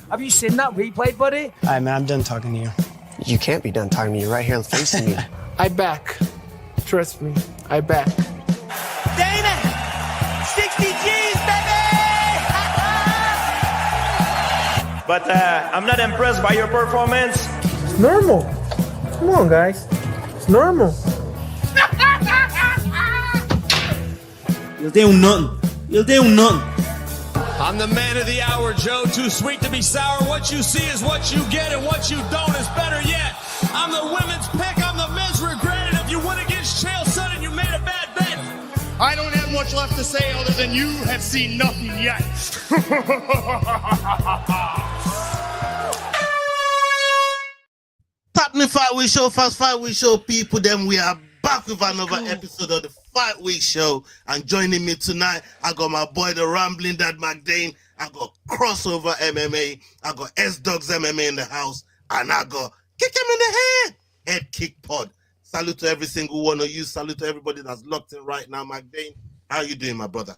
Have you seen that replay, buddy? All right, man, I'm done talking to you. You can't be done talking to me. You're right here facing me. I back. Trust me, I back. Damn it! 60 G's, baby! But I'm not impressed by your performance. It's normal. Come on, guys. It's normal. You'll do nothing. You'll do nothing. I'm the man of the hour, Joe. Too sweet to be sour. What you see is what you get, and what you don't is better yet. I'm the women's pick. I'm the men's regret. And if you win against Chael Sonnen, you made a bad bet. I don't have much left to say other than you have seen nothing yet. Happening Fight Week Show, Fast Fight Week Show people. Then we are back with another episode of the Fight Week Show. And joining me tonight, I got my boy, the Rambling Dad McDane. I got Crossover MMA. I got S-Dogs MMA in the house. And I got Kick Him in the Head Kick Pod. Salute to every single one of you. Salute to everybody that's locked in right now, McDane. How you doing, my brother?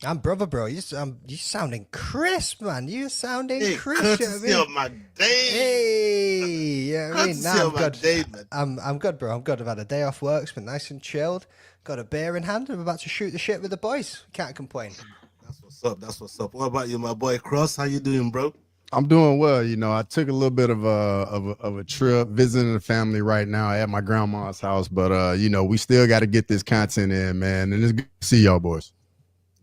I'm brother, bro. You sounding crisp, man. You sounding crisp. Courtesy of McDane. Hey, yeah, I mean, nah, I'm good. McDane, I'm good, bro. I'm good. I've had a day off work. It's been nice and chilled. Got a beer in hand. I'm about to shoot the shit with the boys. Can't complain. That's what's up. That's what's up. What about you, my boy Cross? How you doing, bro? I'm doing well. You know, I took a little bit of a trip visiting the family right now at my grandma's house, but you know, we still got to get this content in, man. And it's good to see y'all boys.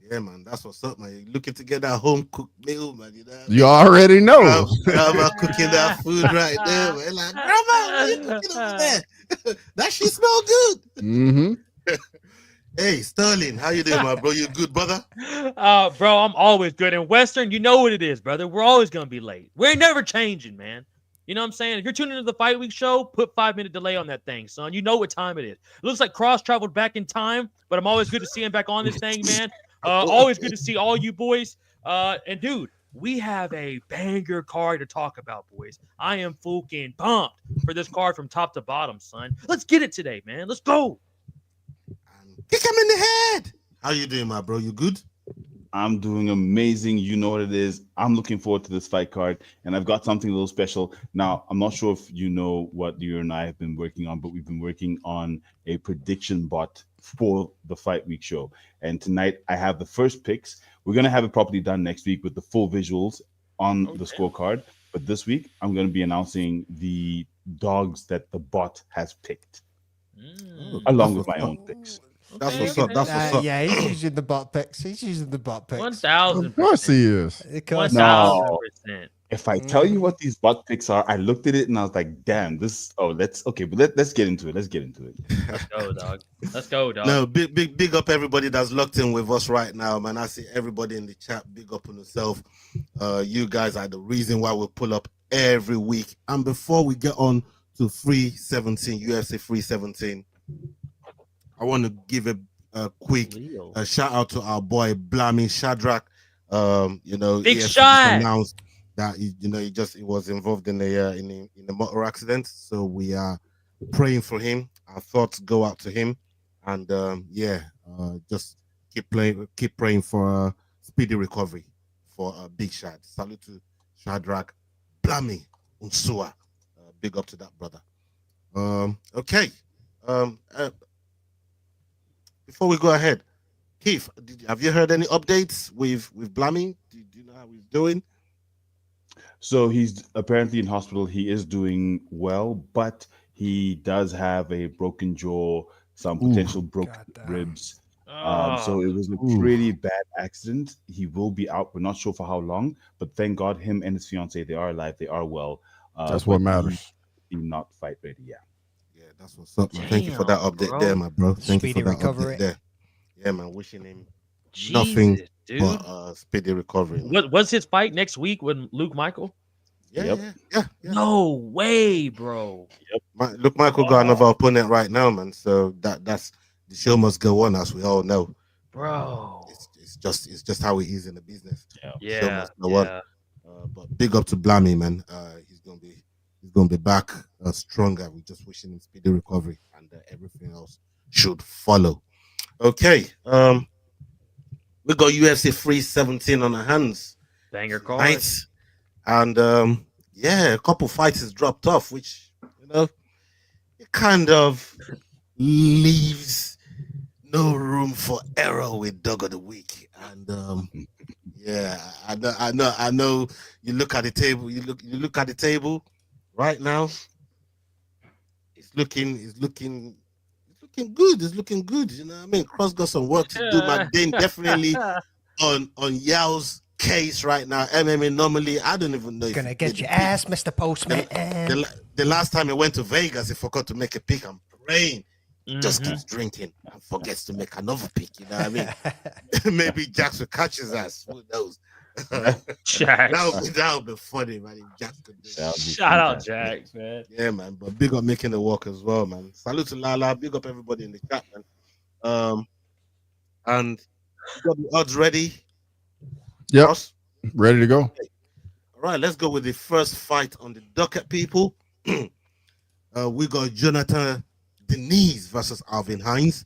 Yeah, man, that's what's up, man. You're looking to get that home cooked meal, man. You already know. Grandma cooking that food right there, man. Like, Grandma, what are you cooking over there? That shit smell good. Mm-hmm. Hey, Sterling, how you doing, my bro? You good, brother? Bro, I'm always good. In Western, you know what it is, brother. We're always going to be late. We're never changing, man. You know what I'm saying? If you're tuning into the Fight Week Show, put 5-minute delay on that thing, son. You know what time it is. It looks like Cross traveled back in time, but I'm always good to see him back on this thing, man. Always good to see all you boys. And, dude, we have a banger card to talk about, boys. I am fucking pumped for this card from top to bottom, son. Let's get it today, man. Let's go. Kick him in the head. How you doing, my bro? You good? I'm doing amazing. You know what it is. I'm looking forward to this fight card, and I've got something a little special. Now, I'm not sure if you know what you and I have been working on, but we've been working on a prediction bot for the Fight Week Show. And tonight, I have the first picks. We're going to have it properly done next week with the full visuals on the scorecard. But this week, I'm going to be announcing the dogs that the bot has picked, along with my own picks. That's what's up. That's what's up. Yeah, he's using the bot picks. 1,000%. Of course he is. 1,000%. If I tell you what these bot picks are, I looked at it and I was like, damn, this. Oh, let's get into it. Let's get into it. Let's go, dog. Let's go, dog. No, big up everybody that's locked in with us right now, man. I see everybody in the chat. Big up on yourself. You guys are the reason why we pull up every week. And before we get on to 317, UFC 317, I want to give a quick shout out to our boy Blammy Shadrach. You know, big shot. Announced that he was involved in a motor accident. So we are praying for him. Our thoughts go out to him, and just keep praying for speedy recovery for Big Shad. Salute to Shadrach Blammy Unsua. Big up to that brother. Okay. Before we go ahead, Keith, have you heard any updates with Blammy? Do you know how he's doing? So he's apparently in hospital. He is doing well, but he does have a broken jaw, some potential broken ribs. So it was a pretty bad accident. He will be out. We're not sure for how long, but thank God him and his fiance, they are alive. They are well. That's what matters. He's not fight ready. Yeah. That's what's up, man. Thank you for that update there, my bro. Thank you for that update there. Yeah, man. Wishing him nothing but speedy recovery. What's his fight next week with Luke Michael? Yeah. No way, bro. Yep. Luke Michael got another opponent right now, man. So that's the show must go on, as we all know. Bro. It's just how it is in the business. Yeah. Show must go on. But big up to Blammy, man. He's gonna be going to be back stronger. We're just wishing him speedy recovery, and everything else should follow. Okay. We got UFC 317 on our hands. Banger card. Nice. And a couple fights has dropped off, which it kind of leaves no room for error with Dog of the Week. And I know. You look at the table. You look at the table right now. It's looking good. It's looking good. You know what I mean? Cross got some work to do. McDane definitely on Yao's case right now. MMA normally, I don't even know. Gonna get your ass, Mr. Postman. The last time he went to Vegas, he forgot to make a pick. I'm praying. Just keeps drinking and forgets to make another pick. You know what I mean? Maybe Jax will catch his ass. Who knows? That would be funny, man. If Jax could do it. Shout out Jax, man. Yeah, man. But big up making the walk as well, man. Salute to Lala. Big up everybody in the chat, man. And you got the odds ready? Yep. Ross? Ready to go. Okay. All right, let's go with the first fight on the docket, people. We got Jhonata Diniz versus Alvin Hines.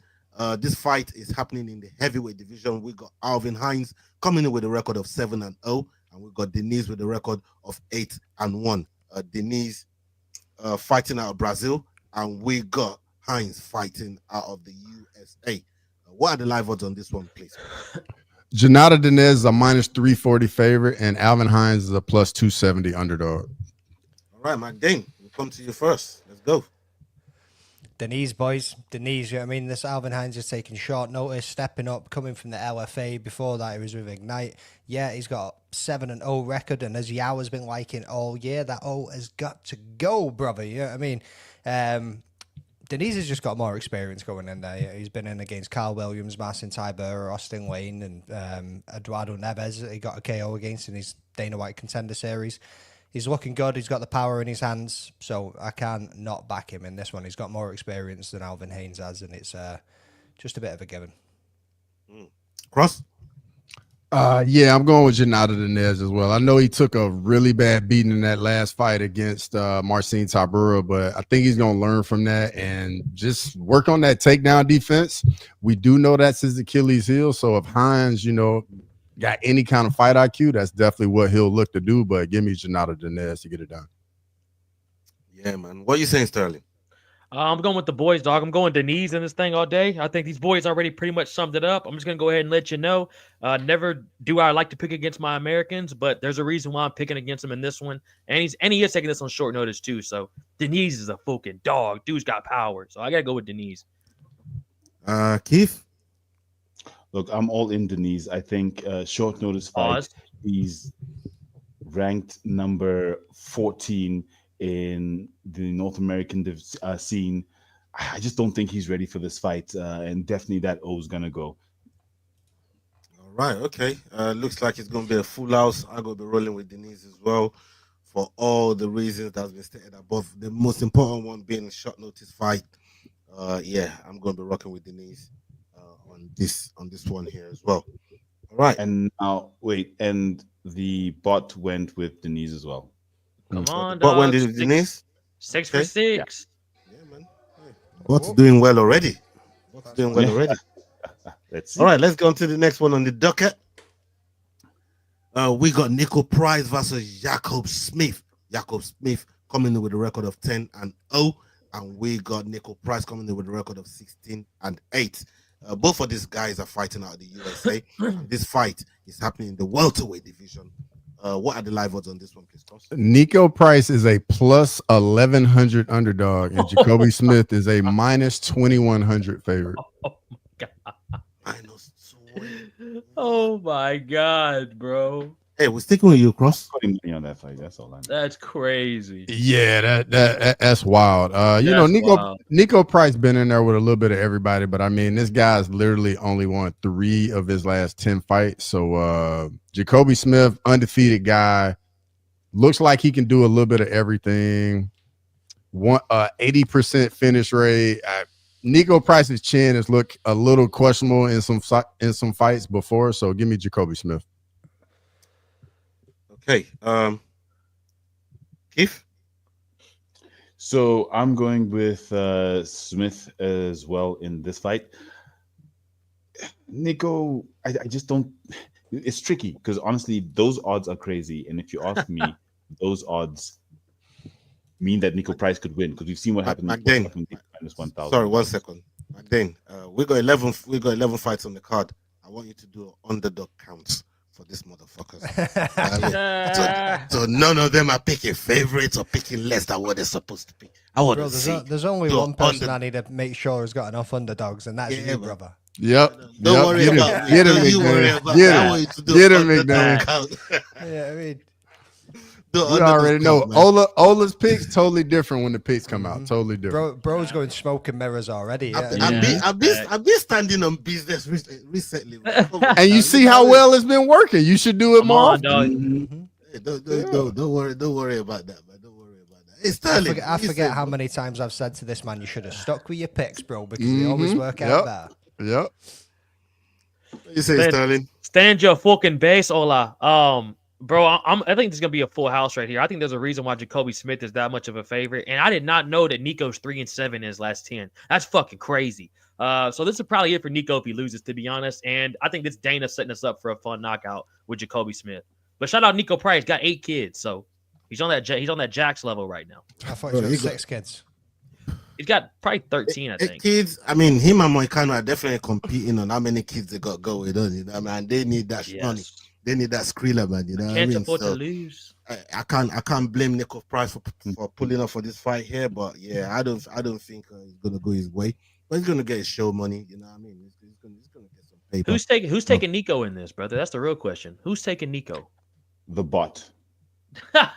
This fight is happening in the heavyweight division. We got Alvin Hines coming in with a record of 7-0, and we got Diniz with a record of 8-1. Diniz fighting out of Brazil, and we got Hines fighting out of the USA. What are the live odds on this one, please? Jhonata Diniz is a -340 favorite, and Alvin Hines is a +270 underdog. All right, McDane, we'll come to you first. Let's go. Diniz, boys. Diniz, you know what I mean? This Alvin Hines is taking short notice, stepping up, coming from the LFA. Before that, he was with Ignite. Yeah, he's got a 7-0 record, and as Yao has been liking all year, that O has got to go, brother. You know what I mean? Diniz has just got more experience going in there. He's been in against Carl Williams, Marcin Tybura, Austin Lane, and Eduardo Neves. He got a KO against in his Dana White Contender Series. He's looking good. He's got the power in his hands, so I can't not back him in this one. He's got more experience than Alvin Hines has, and it's just a bit of a given. Cross? Yeah, I'm going with Jhonata Diniz as well. I know he took a really bad beating in that last fight against Marcin Tybura, but I think he's going to learn from that and just work on that takedown defense. We do know that's his Achilles heel, so if Hines, got any kind of fight IQ, that's definitely what he'll look to do, but give me Jhonata Diniz to get it done. Yeah, man. What are you saying, Sterling? I'm going with the boys, dog. I'm going Diniz in this thing all day. I think these boys already pretty much summed it up. I'm just going to go ahead and let you know. Never do I like to pick against my Americans, but there's a reason why I'm picking against him in this one. And he is taking this on short notice too. So Diniz is a fucking dog. Dude's got power. So I got to go with Diniz. Keith? Look, I'm all in Diniz. I think short notice fight. He's ranked number 14 in the North American scene. I just don't think he's ready for this fight, and definitely that O is gonna go. All right, okay. Looks like it's gonna be a full house. I'm gonna be rolling with Diniz as well for all the reasons that's been stated above. The most important one being a short notice fight. Yeah, I'm gonna be rocking with Diniz on this one here as well. All right. And now wait, and the bot went with Diniz as well. Come on, dog. What went with Diniz? 6 for 6. Yeah, man. Hey. What's doing well already? Let's see. All right, let's go on to the next one on the docket. We got Niko Price versus Jacobe Smith. Jacobe Smith coming in with a record of 10-0, and we got Niko Price coming in with a record of 16-8. Both of these guys are fighting out of the USA. This fight is happening in the welterweight division. What are the live odds on this one, please, Cross? Niko Price is a plus 1,100 underdog, and Jacobe Smith is a minus 2,100 favorite. Oh my god! Oh my god, bro! Hey, we're sticking with you, Cross. Putting money on that fight. That's all I know. That's crazy. Yeah, that's wild. Niko Price been in there with a little bit of everybody, but I mean, this guy's literally only won 3 of his last 10 fights. So Jacobe Smith, undefeated guy, looks like he can do a little bit of everything. 80% finish rate. Niko Price's chin has looked a little questionable in some fights before. So give me Jacobe Smith. Okay, Keith? So I'm going with Smith as well in this fight. Niko, I just don't. It's tricky because honestly, those odds are crazy. And if you ask me, those odds mean that Niko Price could win because we've seen what happened. Minus 1,000. Sorry, 1 second. McDane, we got 11 fights on the card. I want you to do underdog counts for this motherfuckers. So none of them are picking favorites or picking less than what they're supposed to pick. I want to see. There's only one person I need to make sure has got enough underdogs, and that's you, brother. Yep. Don't worry about Get him, Get him, McDaniel. Yeah, I mean, we already know Ola's picks totally different when the picks come out. Totally different. Bro's going smoke and mirrors already. Yeah. I've been standing on business recently. And you see how well it's been working. You should do it more often. Don't worry about that, man. Don't worry about that. It's Sterling. I forget how many times I've said to this man, you should have stuck with your picks, bro, because they always work out better. Yep. You say, Sterling? Stand your fucking base, Ola. Bro, I think this is gonna be a full house right here. I think there's a reason why Jacobe Smith is that much of a favorite, and I did not know that Niko's 3-7 in his last 10. That's fucking crazy. So this is probably it for Niko if he loses, to be honest. And I think this Dana setting us up for a fun knockout with Jacobe Smith. But shout out Niko Price, got 8 kids, so he's on that Jax level right now. I thought he's got 6 kids. He's got probably 13, I think. Kids, I mean, him and Moicano are definitely competing on how many kids they got going on. You know, man, they need that money. They need that skrilla, man. You know, what I mean? Afford to lose. I can't blame Niko Price for pulling up for this fight here, but yeah, I don't think he's gonna go his way. But he's gonna get his show money. You know what I mean? He's gonna get some paper. Who's taking Niko in this, brother? That's the real question. Who's taking Niko? The bot. The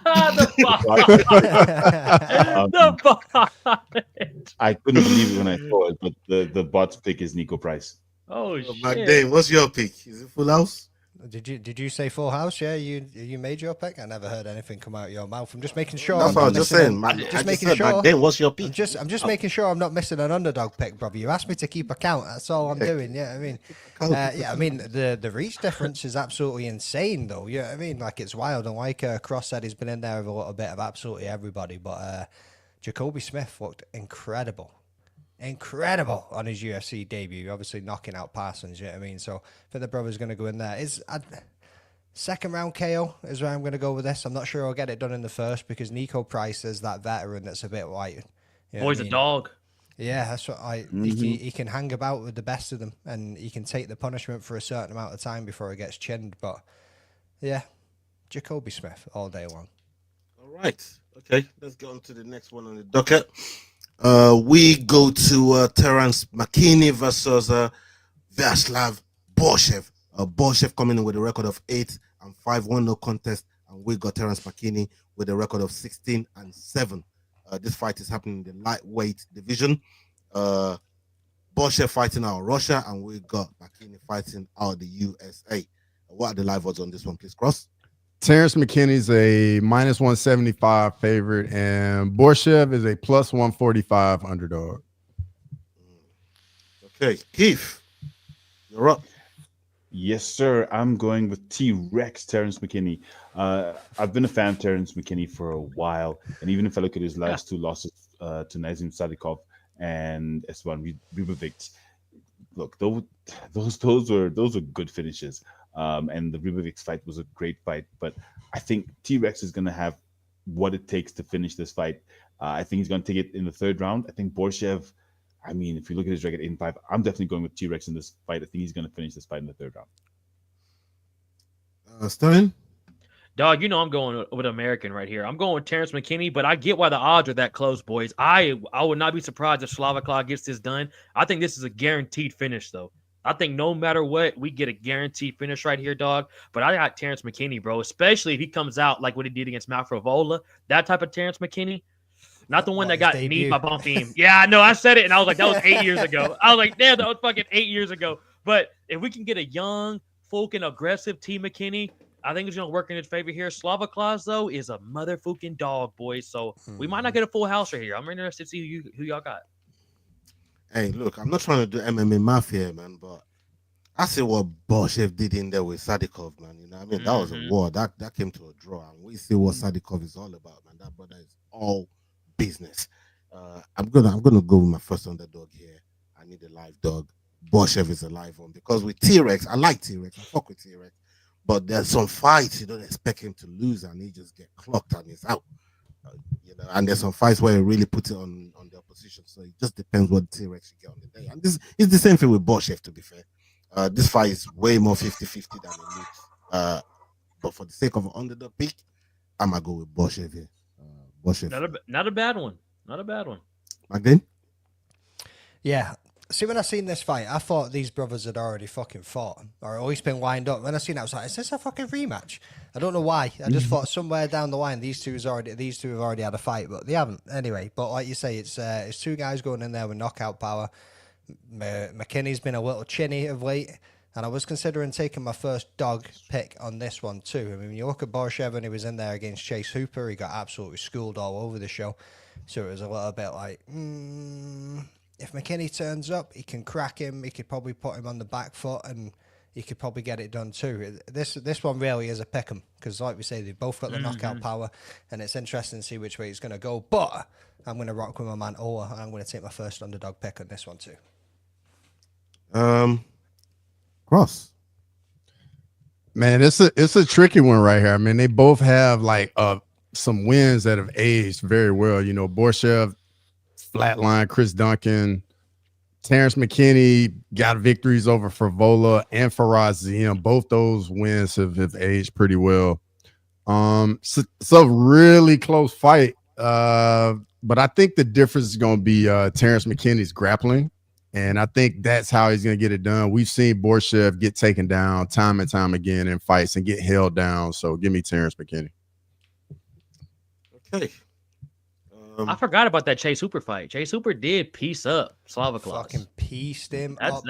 bot. I couldn't believe it when I saw it, but the bot's pick is Niko Price. Oh shit! McDane, what's your pick? Is it full house? Did you say full house? Yeah, you made your pick. I never heard anything come out of your mouth. I'm just making sure. That's what I'm just saying. McDane, what's your pick? I'm just making sure I'm not missing an underdog pick, brother. You asked me to keep a count. That's all I'm doing. Yeah, I mean, the reach difference is absolutely insane, though. Yeah, I mean, like it's wild. And like Cross said, he's been in there with a little bit of absolutely everybody. But Jacobe Smith looked incredible on his UFC debut, obviously knocking out Parsons, you know what I mean? So I think the brother's going to go in there. Second round KO is where I'm going to go with this. I'm not sure I'll get it done in the first because Niko Price is that veteran that's a bit white. Boy's a dog. Yeah, that's what he can hang about with the best of them and he can take the punishment for a certain amount of time before he gets chinned. But yeah, Jacobe Smith all day long. All right. Okay, let's get on to the next one on the docket. We go to Terrance McKinney versus Viacheslav Borshchev. Borshchev coming in with a record of 8-5, 1-0 contest, and we got Terrance McKinney with a record of 16-7. This fight is happening in the lightweight division. Borshchev fighting out of Russia, and we got McKinney fighting out of the USA. What are the live odds on this one, please, Cross? Terrance McKinney's a minus 175 favorite, and Borshchev is a plus 145 underdog. Okay, Keith, you're up. Yes, sir. I'm going with T-Rex Terrance McKinney. I've been a fan of Terrance McKinney for a while, and even if I look at his last 2 losses to Nazim Sadikov and Esteban Ribovic, look, those were good finishes. And the Ribovic fight was a great fight, but I think T-Rex is going to have what it takes to finish this fight. I think he's going to take it in the 3rd round. I think Borshchev, I mean, if you look at his record 8-5, I'm definitely going with T-Rex in this fight. I think he's going to finish this fight in the 3rd round. Sterling? Dog, you know I'm going with American right here. I'm going with Terrance McKinney, but I get why the odds are that close, boys. I would not be surprised if Slavaclaw gets this done. I think this is a guaranteed finish, though. I think no matter what, we get a guaranteed finish right here, dog. But I got Terrance McKinney, bro, especially if he comes out like what he did against Mafrovola. That type of Terrance McKinney. Not the one that got kneed by Bumpy. Yeah, I know. I said it, and I was like, that was 8 years ago. I was like, damn, that was fucking 8 years ago. But if we can get a young, fucking aggressive T. McKinney, I think it's going to work in his favor here. Slavaclaw, though, is a motherfucking dog, boys. So we might not get a full house right here. I'm interested to see who y'all got. Hey, look, I'm not trying to do MMA mafia, man, but I see what Borshchev did in there with Sadikov, man. You know what I mean? That was a war. That came to a draw. And we see what Sadikov is all about, man. That brother is all business. I'm gonna go with my first underdog here. I need a live dog. Borshchev is a live one because with T-Rex, I like T-Rex. I fuck with T-Rex, but there's some fights you don't expect him to lose, and he just get clocked and he's out. And there's some fights where he really puts it on the opposition. So it just depends what T-Rex you get on the day. And this is the same thing with Borshchev, to be fair. This fight is way more 50-50 than it looks. But for the sake of an underdog pick, I'm gonna go with Borshchev here. Borshchev. Not a bad one. Not a bad one. Again? Yeah. See, when I seen this fight, I thought these brothers had already fucking fought or at least been lined up. When I seen it, I was like, is this a fucking rematch? I don't know why. I just thought somewhere down the line these two have already had a fight, but they haven't. Anyway, but like you say, it's two guys going in there with knockout power. McKinney's been a little chinny of late, and I was considering taking my first dog pick on this one too. I mean, when you look at Borshchev when he was in there against Chase Hooper, he got absolutely schooled all over the show. So it was a little bit like, if McKinney turns up, he can crack him. He could probably put him on the back foot, and he could probably get it done too. This one really is a pick 'em because, like we say, they've both got the knockout power, and it's interesting to see which way he's going to go. But I'm going to rock with my man Ola, and I'm going to take my first underdog pick on this one too. Cross. Man, it's a tricky one right here. I mean, they both have like some wins that have aged very well. You know, Borshchev flatline, Chris Duncan, Terrance McKinney got victories over Frivola and Faraz. Both those wins have aged pretty well. It's a really close fight. But I think the difference is going to be Terrance McKinney's grappling. And I think that's how he's going to get it done. We've seen Borshchev get taken down time and time again in fights and get held down. So give me Terrance McKinney. Okay. I forgot about that Chase Hooper fight. Chase Hooper did piece up Slaviclaus. Fucking pieced him up.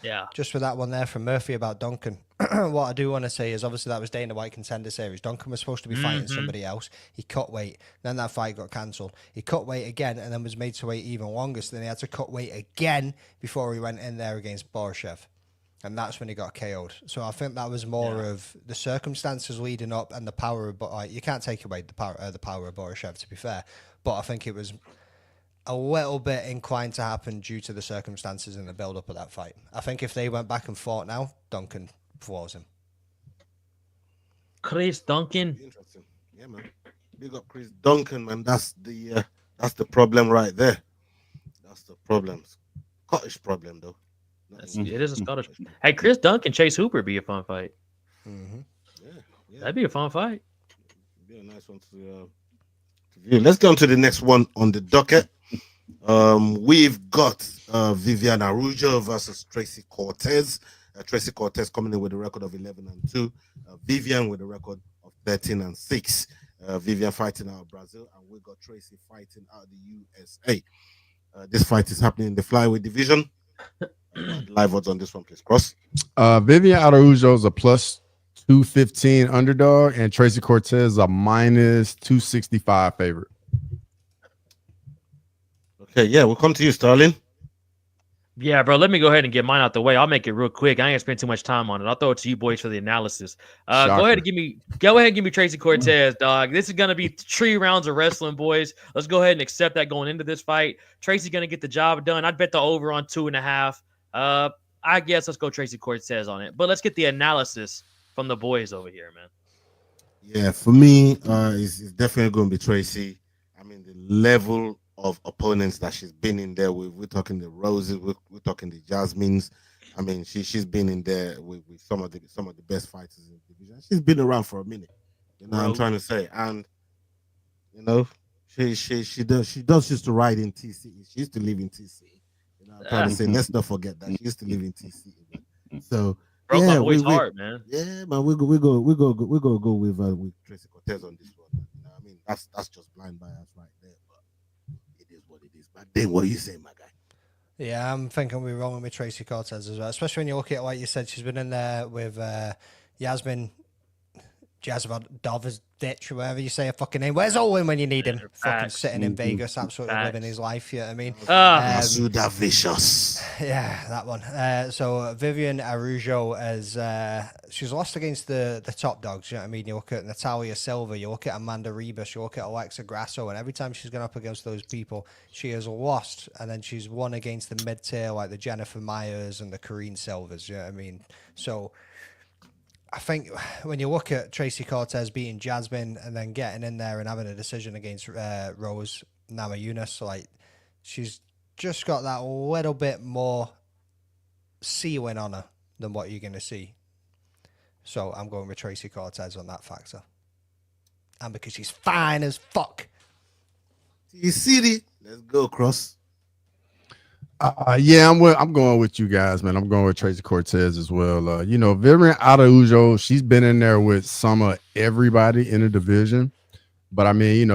Yeah. Just for that one there from Murphy about Duncan. What I do want to say is obviously that was Dana White Contender Series. Duncan was supposed to be fighting somebody else. He cut weight. Then that fight got cancelled. He cut weight again and then was made to wait even longer. So then he had to cut weight again before he went in there against Borshchev. And that's when he got KO'd. So I think that was more of the circumstances leading up and the power of, but you can't take away the power of Borshchev, to be fair. But I think it was a little bit inclined to happen due to the circumstances in the build-up of that fight. I think if they went back and fought now, Duncan floors him. Chris Duncan. Interesting. Yeah, man. Big up Chris Duncan, man. That's the problem right there. That's the problem. Scottish problem, though. It is a Scottish. Hey, Chris Duncan, Chase Hooper be a fun fight. Mm-hmm. Yeah. That'd be a fun fight. Be a nice one to view. Let's go on to the next one on the docket. We've got Viviane Araujo versus Tracy Cortez. Tracy Cortez coming in with a record of 11-2. Viviane with a record of 13-6. Viviane fighting out of Brazil, and we got Tracy fighting out of the USA. This fight is happening in the flyweight division. Live odds on this one, please. Cross. Viviane Araujo is a plus 215 underdog, and Tracy Cortez a minus 265 favorite. Okay, yeah, we'll come to you, Starling. Yeah, bro, let me go ahead and get mine out the way. I'll make it real quick. I ain't gonna spend too much time on it. I'll throw it to you boys for the analysis. Go ahead and give me Tracy Cortez, dog. This is gonna be 3 rounds of wrestling, boys. Let's go ahead and accept that going into this fight. Tracy's gonna get the job done. I'd bet the over on 2.5. I guess let's go Tracy Cortez on it. But let's get the analysis from the boys over here, man. Yeah, for me, it's definitely going to be Tracy. I mean, the level of opponents that she's been in there with, we're talking the Roses, we're talking the Jasmines. I mean, she's been in there with some of the best fighters in the division. She's been around for a minute. You know what I'm trying to say? And you know, she does used to ride in TC. She used to live in TC. You know, I'm trying to say, let's not forget that she used to live in TC. So broke my boy's heart, man. Yeah, man, we go go with Tracy Cortez on this one. You know, I mean, that's just blind bias right there, but it is what it is. But then, what do you say, my guy? Yeah, I'm thinking we're rolling with Tracy Cortez as well, especially when you look at, like you said, she's been in there with Yasmin Jasmine ditch, or whatever you say a fucking name. Where's Owen when you need him? Fucking sitting in Vegas, absolutely living his life. You know what I mean? Masuda Vicious. Yeah, that one. So Viviane Araujo as she's lost against the top dogs. You know what I mean? You look at Natalia Silva, you look at Amanda Ribas, you look at Alexa Grasso, and every time she's gone up against those people, she has lost, and then she's won against the mid tier like the Jennifer Myers and the Karine Silvers. You know what I mean? So I think when you look at Tracy Cortez beating Jasmine and then getting in there and having a decision against Rose Namajunas, like she's just got that little bit more ceiling on her than what you're going to see. So I'm going with Tracy Cortez on that factor. And because she's fine as fuck. You see it? Let's go, Cross. Yeah, I'm going with you guys, man. I'm going with Tracy Cortez as well. Viviane Araujo, she's been in there with some of everybody in the division. But I mean,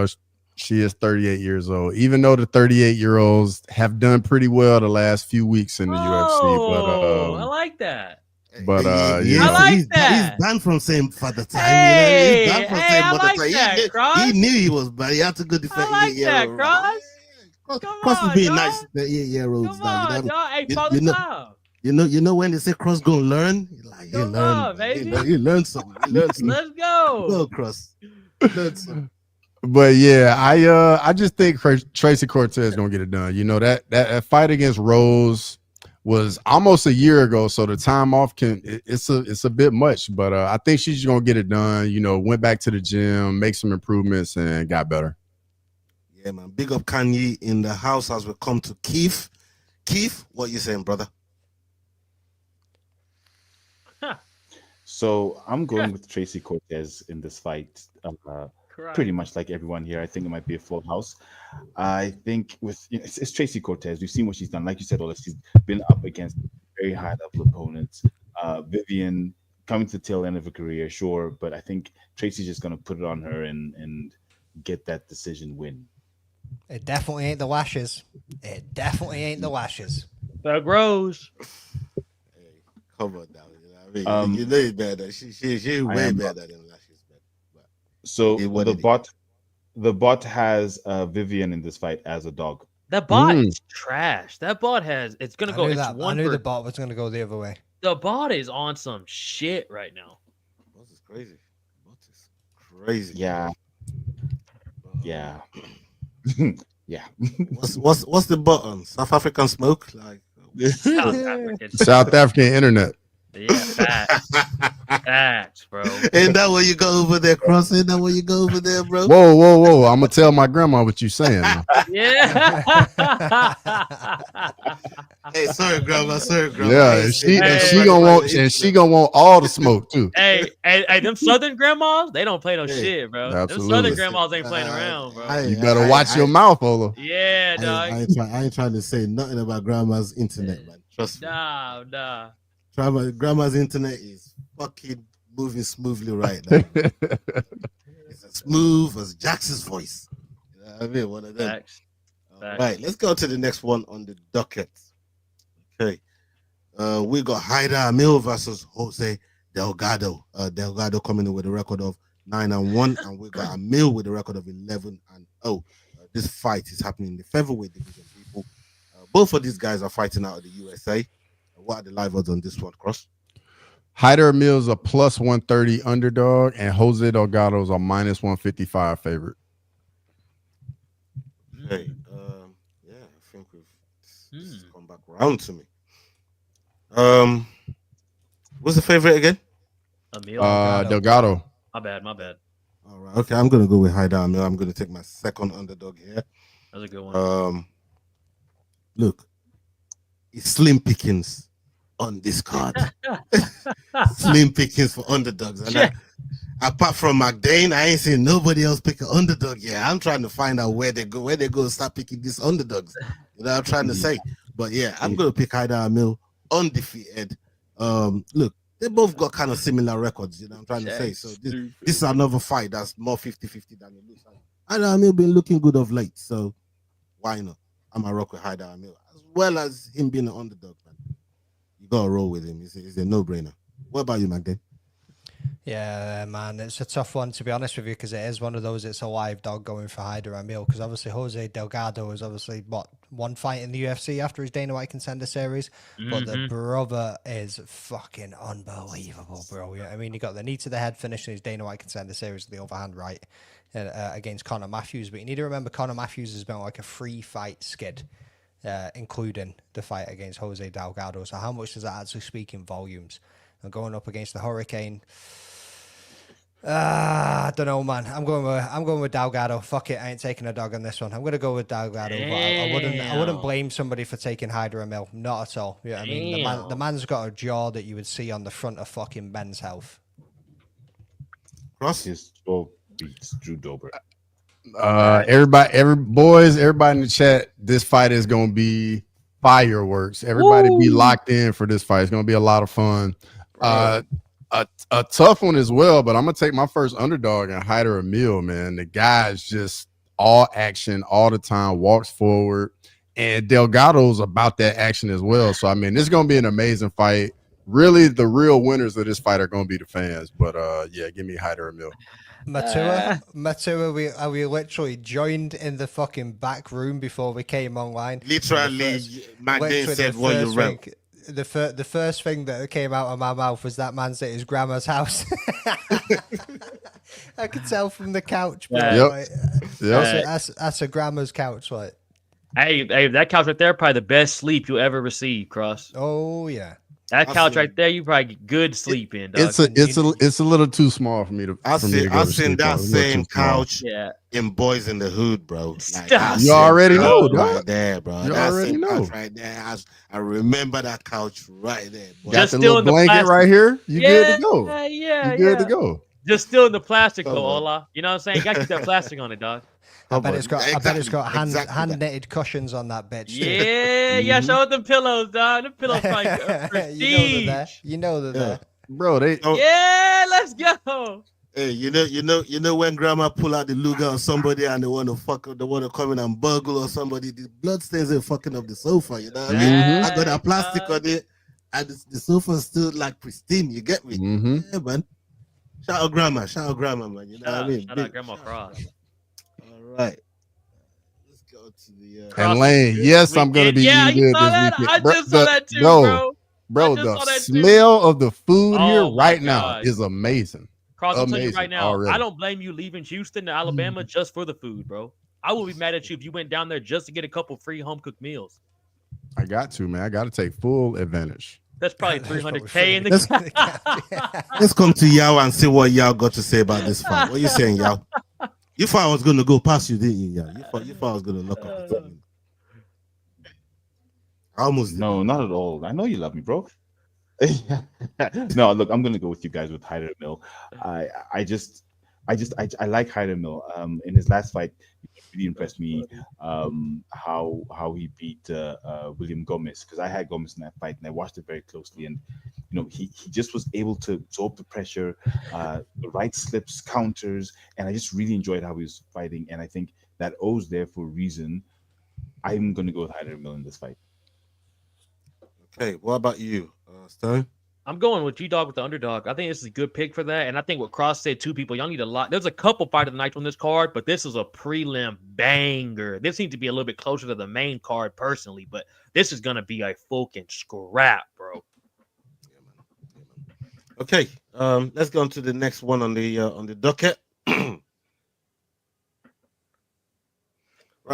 she is 38 years old. Even though the 38-year-olds have done pretty well the last few weeks in the UFC. But I like that. But I like that. He's banned from saying Father Time. Hey, he's banned from saying I Mother like Time. that, Cross. He knew he was bad. He had to go defend. I like that, Cross. Cross is being nice to the 8-year-olds. Come on, dog. Hey, Father Time. You know when they say Cross gonna learn, he'll learn, on, baby. He learned something. Let's go. Go, Cross. Learn something. But yeah, I just think Tracy Cortez is gonna get it done. That fight against Rose was almost a year ago, so the time off it's a bit much. But I think she's gonna get it done. Went back to the gym, make some improvements, and got better. Yeah, man. Big up Kanye in the house as we come to Keith. Keith, what you saying, brother? So I'm going with Tracy Cortez in this fight. Pretty much like everyone here. I think it might be a full house. I think it's Tracy Cortez. We've seen what she's done. Like you said, Ola, she's been up against very high level opponents. Viviane coming to the tail end of her career, sure, but I think Tracy's just going to put it on her and get that decision win. It definitely ain't the lashes. It definitely ain't the lashes. Doug Rose. Hey, come on now. You know it's better. She's way better than lashes. But so the bot has Viviane in this fight as a dog. That bot is trash. That bot it's gonna go. I knew the bot was gonna go the other way. The bot is on some shit right now. Bot is crazy. Bot is crazy. Yeah. Yeah. Yeah. What's the button? South African smoke? Like South African internet. Yeah, facts, bro. Ain't that where you go over there, Cross? Ain't that where you go over there, bro? Whoa. I'm gonna tell my grandma what you saying. Yeah. Hey, sorry, grandma. Yeah, and she gonna want all the smoke too. Hey, them Southern grandmas, they don't play no shit, bro. Absolutely. Them Southern grandmas ain't playing around, bro. You better watch your mouth, Ola. Yeah, dog. I ain't trying to say nothing about grandma's internet, man. Trust me. Nah. Grandma's internet is fucking moving smoothly right now. It's as smooth as Jackson's voice. You know what I mean? One of them. Facts. Right, let's go to the next one on the docket. Okay. We got Hyder Amil versus Jose Delgado. Delgado coming in with a record of 9-1, and we got Amil with a record of 11-0. This fight is happening in the featherweight division, people. Both of these guys are fighting out of the USA. What are the live odds on this one, Cross? Hyder Amil's a plus 130 underdog, and Jose Delgado's a minus 155 favorite. Hey, yeah, I think this has come back around to me. What's the favorite again? Amil. Delgado. My bad. All right, okay, I'm gonna go with Hyder Amil. I'm gonna take my second underdog here. That's a good one. Look, it's slim pickings on this card. Slim pickings for underdogs. And apart from McDane, I ain't seen nobody else pick an underdog yet. I'm trying to find out where they go and start picking these underdogs. You know what I'm trying to say? But yeah, I'm gonna pick Hyder Amil undefeated. Look, they both got kind of similar records, you know what I'm trying to say. So this is another fight that's more 50-50 than it looks like. Hyder Amil been looking good of late, so why not? I'm a rock with Hyder Amil, as well as him being an underdog, man. You gotta roll with him. It's a no-brainer. What about you, McDane? Yeah, man, it's a tough one to be honest with you because it is one of those. It's a live dog going for Hyder Amil because obviously Jose Delgado is obviously one fight in the UFC after his Dana White Contender Series, but the brother is fucking unbelievable, bro. Yeah, I mean, he got the knee to the head finishing his Dana White Contender Series with the overhand right against Conor Matthews, but you need to remember Conor Matthews has been like a 3-fight skid. Including the fight against Jose Delgado. So how much does that actually speak in volumes? And going up against the Hurricane. I don't know, man. I'm going with Delgado. Fuck it, I ain't taking a dog on this one. I'm gonna go with Delgado. But I wouldn't blame somebody for taking Hyder Amil. Not at all. Yeah, I mean the man's got a jaw that you would see on the front of fucking Men's Health. Cross is beats Drew Dober. Everybody in the chat, this fight is gonna be fireworks. Everybody be locked in for this fight. It's gonna be a lot of fun. A tough one as well, but I'm gonna take my first underdog and Hyder Amil, man. The guy is just all action all the time, walks forward, and Delgado's about that action as well. So I mean, this is gonna be an amazing fight. Really, the real winners of this fight are gonna be the fans. But yeah, give me Hyder Amil. Matua, we literally joined in the fucking back room before we came online. Literally, McKinney said, "What you rep?" The first thing that came out of my mouth was that man's at his grandma's house. I could tell from the couch, bro. That's a grandma's couch, right? Hey, that couch right there, probably the best sleep you'll ever receive, Cross. Oh yeah. That couch right there, you probably get good sleep in. Dog. It's a little too small for me to. I've seen that same couch in Boys in the Hood, bro. Like, you already know, right there, bro. You already know. Right there, I remember that couch right there. Boy. Got the little blanket right here. You good to go? You good to go? Just still in the plastic, though, Ola. You know what I'm saying? You got to keep that plastic on it, dog. I bet it's got hand knitted cushions on that bitch. Yeah, show it them pillows, dog. The pillows probably prestige. You know they're there. Bro, yeah, let's go. Hey, you know when grandma pull out the Luger on somebody and they want to come in and burgle or somebody, the blood stains are fucking up the sofa, you know what I mean? I got that plastic on it and the sofa's still like pristine, you get me? Yeah, man. Shout out grandma, man. You know what I mean? Shout out Grandma Cross. All right. Let's go to the and Lane, yes, I'm gonna be eating good this weekend. I just saw that too, bro. Bro, the smell of the food here right now is amazing. Cross, I'll tell you right now, I don't blame you leaving Houston to Alabama just for the food, bro. I would be mad at you if you went down there just to get a couple free home cooked meals. I got to, man. I got to take full advantage. That's probably $300K in the. Let's come to Yao and see what Yao got to say about this fight. What are you saying, Yao? You thought I was going to go past you, didn't you, Yao? You thought I was going to knock off the team. No, not at all. I know you love me, bro. No, look, I'm gonna go with you guys with Hyder Amil. I like Hyder Amil. In his last fight, he really impressed me. How he beat William Gomez, because I had Gomez in that fight and I watched it very closely, and he just was able to absorb the pressure, the right slips, counters, and I just really enjoyed how he was fighting. And I think that O's there for a reason. I'm gonna go with Hyder Amil in this fight. Okay, what about you, Stone? I'm going with G-Dog with the underdog. I think this is a good pick for that. And I think what Cross said, two people, y'all need a lot. There's a couple fight of the night on this card, but this is a prelim banger. This seems to be a little bit closer to the main card personally, but this is going to be a fucking scrap, bro. Okay, let's go on to the next one on the docket. Right,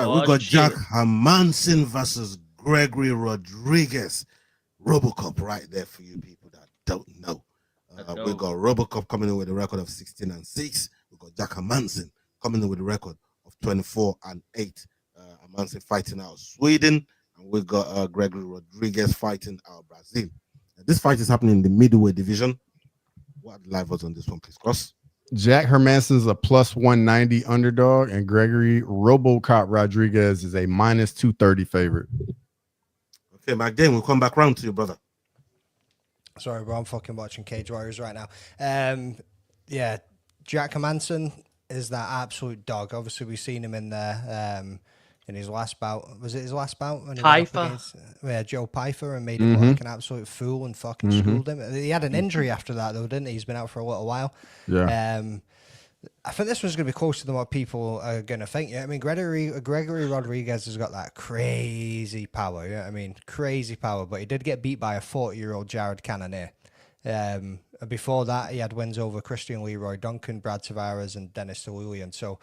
we got Jack Hermansson versus Gregory Rodrigues. Robocop right there for you people that don't know. We got Robocop coming in with a record of 16-6. We got Jack Hermansson coming in with a record of 24-8. Hermansson fighting out of Sweden, and we got Gregory Rodrigues fighting out of Brazil. This fight is happening in the middleweight division. What are the live odds on this one, please, Cross? Jack Hermansson's a plus 190 underdog, and Gregory Robocop Rodrigues is a minus 230 favorite. Okay, McDane, we'll come back round to you, brother. Sorry, bro, I'm fucking watching Cage Warriors right now. Yeah, Jack Hermansson is that absolute dog. Obviously, we've seen him in there. in his last bout. Was it his last bout? When he went Pyfer. up against Joe Pyfer and made him look like an absolute fool and fucking schooled him. He had an injury after that, though, didn't he? He's been out for a little while. Yeah. I think this one's going to be closer than what people are going to think. Yeah, I mean, Gregory Rodrigues has got that crazy power. Yeah, I mean, crazy power. But he did get beat by a 40-year-old Jared Cannonier. Before that, he had wins over Christian Leroy Duncan, Brad Tavares, and Dennis Talulian. So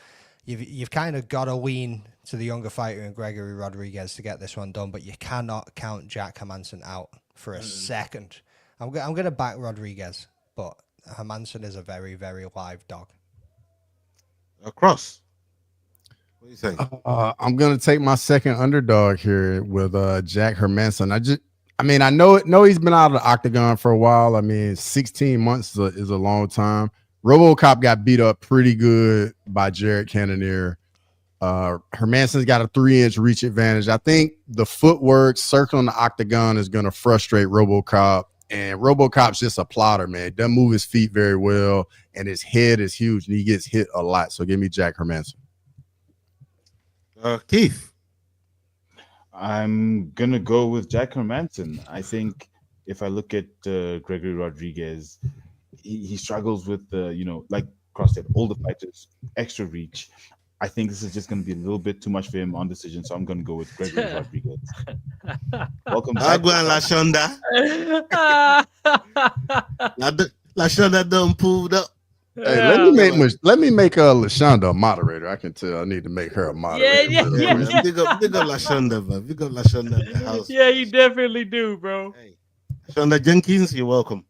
you've kind of got to lean to the younger fighter in Gregory Rodrigues to get this one done. But you cannot count Jack Hermansson out for a second. I'm going to back Rodrigues, but Hermansson is a very, very live dog. Cross. What do you say? I'm gonna take my second underdog here with Jack Hermansson. I know he's been out of the octagon for a while. I mean, 16 months is a long time. RoboCop got beat up pretty good by Jared Cannonier. Hermansson's got a 3-inch reach advantage. I think the footwork circling the octagon is gonna frustrate RoboCop. And RoboCop's just a plotter, man. He doesn't move his feet very well, and his head is huge, and he gets hit a lot. So give me Jack Hermansson. Keith. I'm gonna go with Jack Hermansson. I think if I look at Gregory Rodrigues, he struggles with like Cross said, older fighters, extra reach. I think this is just going to be a little bit too much for him on decision, so I'm going to go with Gregory Rodrigues. Welcome back. Lashonda. Lashonda done pulled up. Hey, let me make Lashonda a moderator. I can tell I need to make her a moderator. Yeah. Big up Lashonda, man. Big up Lashonda in the house. Yeah, you definitely do, bro. Hey, Lashonda Jenkins, you're welcome.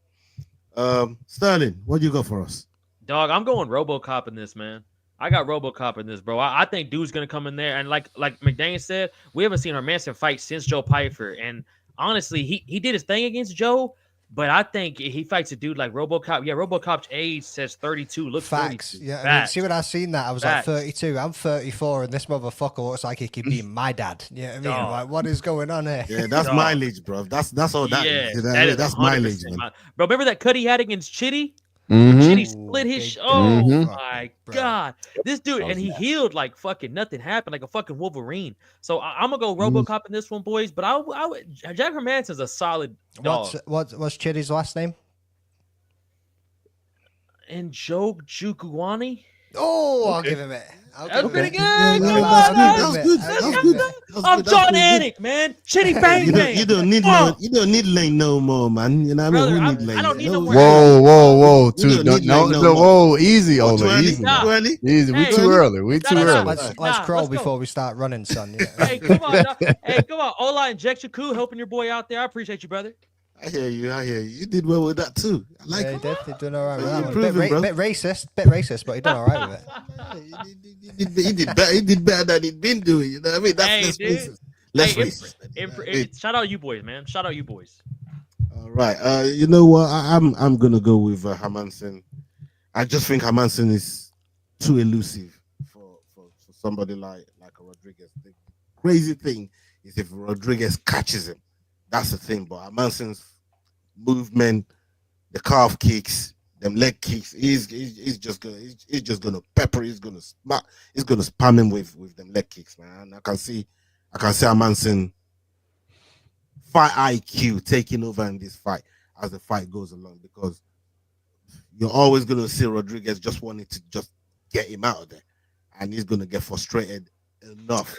Sterling, what do you got for us? Dog, I'm going RoboCop in this, man. I got RoboCop in this, bro. I think dude's gonna come in there and like McDaniel said, we haven't seen Hermansson fight since Joe Pyfer. And honestly, he did his thing against Joe, but I think he fights a dude like RoboCop. Yeah, RoboCop's age says 32. Looks facts. 32. Yeah, Facts. I mean, see when I seen that, I was Facts. like 32. I'm 34, and this motherfucker looks like he could be my dad. You know what I mean? Dog. Like, what is going on here? Yeah, that's mileage, bro. That's all that Yeah, is. You know, that is that's 100% mileage, man. Bro, remember that cut he had against Chitty? Mhm. Chitty split his. Oh Mhm. my Bro. god, this dude, and he healed like fucking nothing happened, like a fucking Wolverine. So I'm gonna go RoboCop in this one, boys. But I would Jack Hermansson's a solid dog. What's Chitty's last name? And Joe Jukuani. Oh, I'll give him it. That was pretty good. Yeah, Come that's on, good. man. That's good. That's good. That's I'm good. John That's good. Anik, man. Chitty bang bang. You don't need Come on. you don't need lane no more, man. You know what I Brother, mean? Who I- need lane? I don't need no more Whoa. You don't need No, like no no, more. whoa, easy, What, Ola, too early? easy. Too early? Easy. We Hey, too early. We Nah, too nah, nah. early. Let's Nah, crawl let's go. before we start running, son. Yeah. Hey, come on. Hey, come on. Ola and Jacobe helping your boy out there. I appreciate you, brother. I hear you. You did well with that too. I like Yeah, it. he did all right with You're that one. improving, bro. Bit racist, but he done all right with it. He did better than he'd been doing. You know what I mean? That's Hey, less dude. racist. Less Hey, racist. shout out you boys, man. Shout out you boys. All right. You know what? I'm gonna go with Hermansson. I just think Hermansson is too elusive for somebody like a Rodrigues. The crazy thing is if Rodrigues catches him, that's the thing. But Hermansson's movement, the calf kicks, them leg kicks, he's just gonna pepper. He's gonna spam him with them leg kicks, man. I can see Hermansson fight IQ taking over in this fight as the fight goes along, because you're always going to see Rodrigues just wanting to just get him out of there, and he's going to get frustrated enough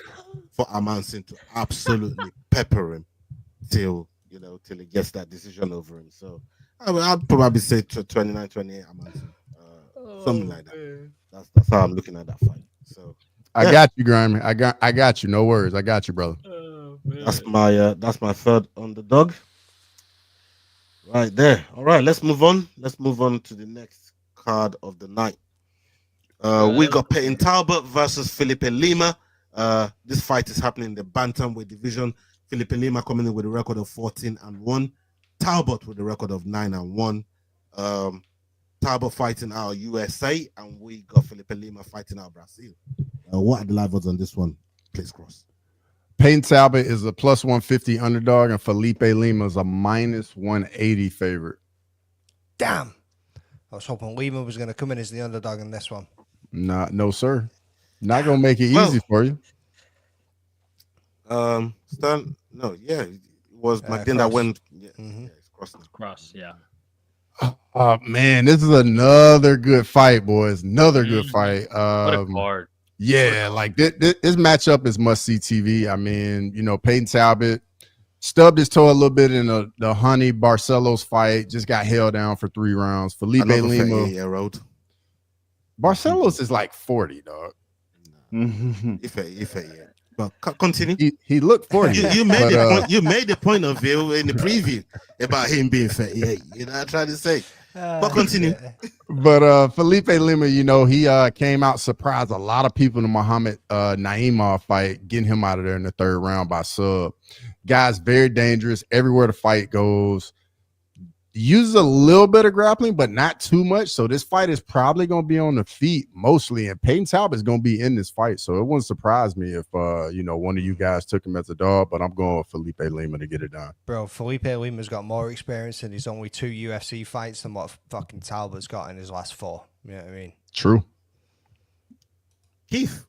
for Hermansson to absolutely pepper him till he gets that decision over him. So I'd probably say 29-28 Hermansson, something like that. That's how I'm looking at that fight. So I got you, Grimy. I got you. No worries. I got you, brother. that's my third underdog right there. All right, let's move on. Let's move on to the next card of the night. We got Payton Talbott versus Felipe Lima. This fight is happening in the bantamweight division. Felipe Lima coming in with a record of 14-1. Talbott with a record of 9-1. Talbott fighting out of USA, and we got Felipe Lima fighting out of Brazil. What are the live odds on this one? Please, Cross. Payton Talbott is a plus 150 underdog, and Felipe Lima is a minus 180 favorite. Damn. I was hoping Lima was going to come in as the underdog in this one. No, sir. Not gonna make it easy for you. Stern. No, yeah, it was McDin that Cross. went. Yeah, Mhm. yeah, it's cross now. Cross, yeah. Oh man, this is another good fight, boys. Another good fight. What a card. Yeah, like this matchup is must see TV. I mean, Peyton Talbot stubbed his toe a little bit in the Honey Barcelos fight. Just got held down for 3 rounds. Felipe Lima. Road. Barcelos is like 40, dog. If yeah. But continue. He looked 40. You made the point. You made the point of view in the preview about him being fat. Yeah, you know what I tried to say. But continue. But Felipe Lima, he came out, surprised a lot of people in the Muhammad Naimov fight, getting him out of there in the 3rd round by sub. Guy's very dangerous everywhere the fight goes. Uses a little bit of grappling, but not too much. So this fight is probably going to be on the feet mostly, and Peyton Talbot is going to be in this fight. So it wouldn't surprise me if one of you guys took him as a dog. But I'm going with Felipe Lima to get it done. Bro, Felipe Lima's got more experience in his only 2 UFC fights than what fucking Talbot's got in his last 4. You know what I mean? True. Keith.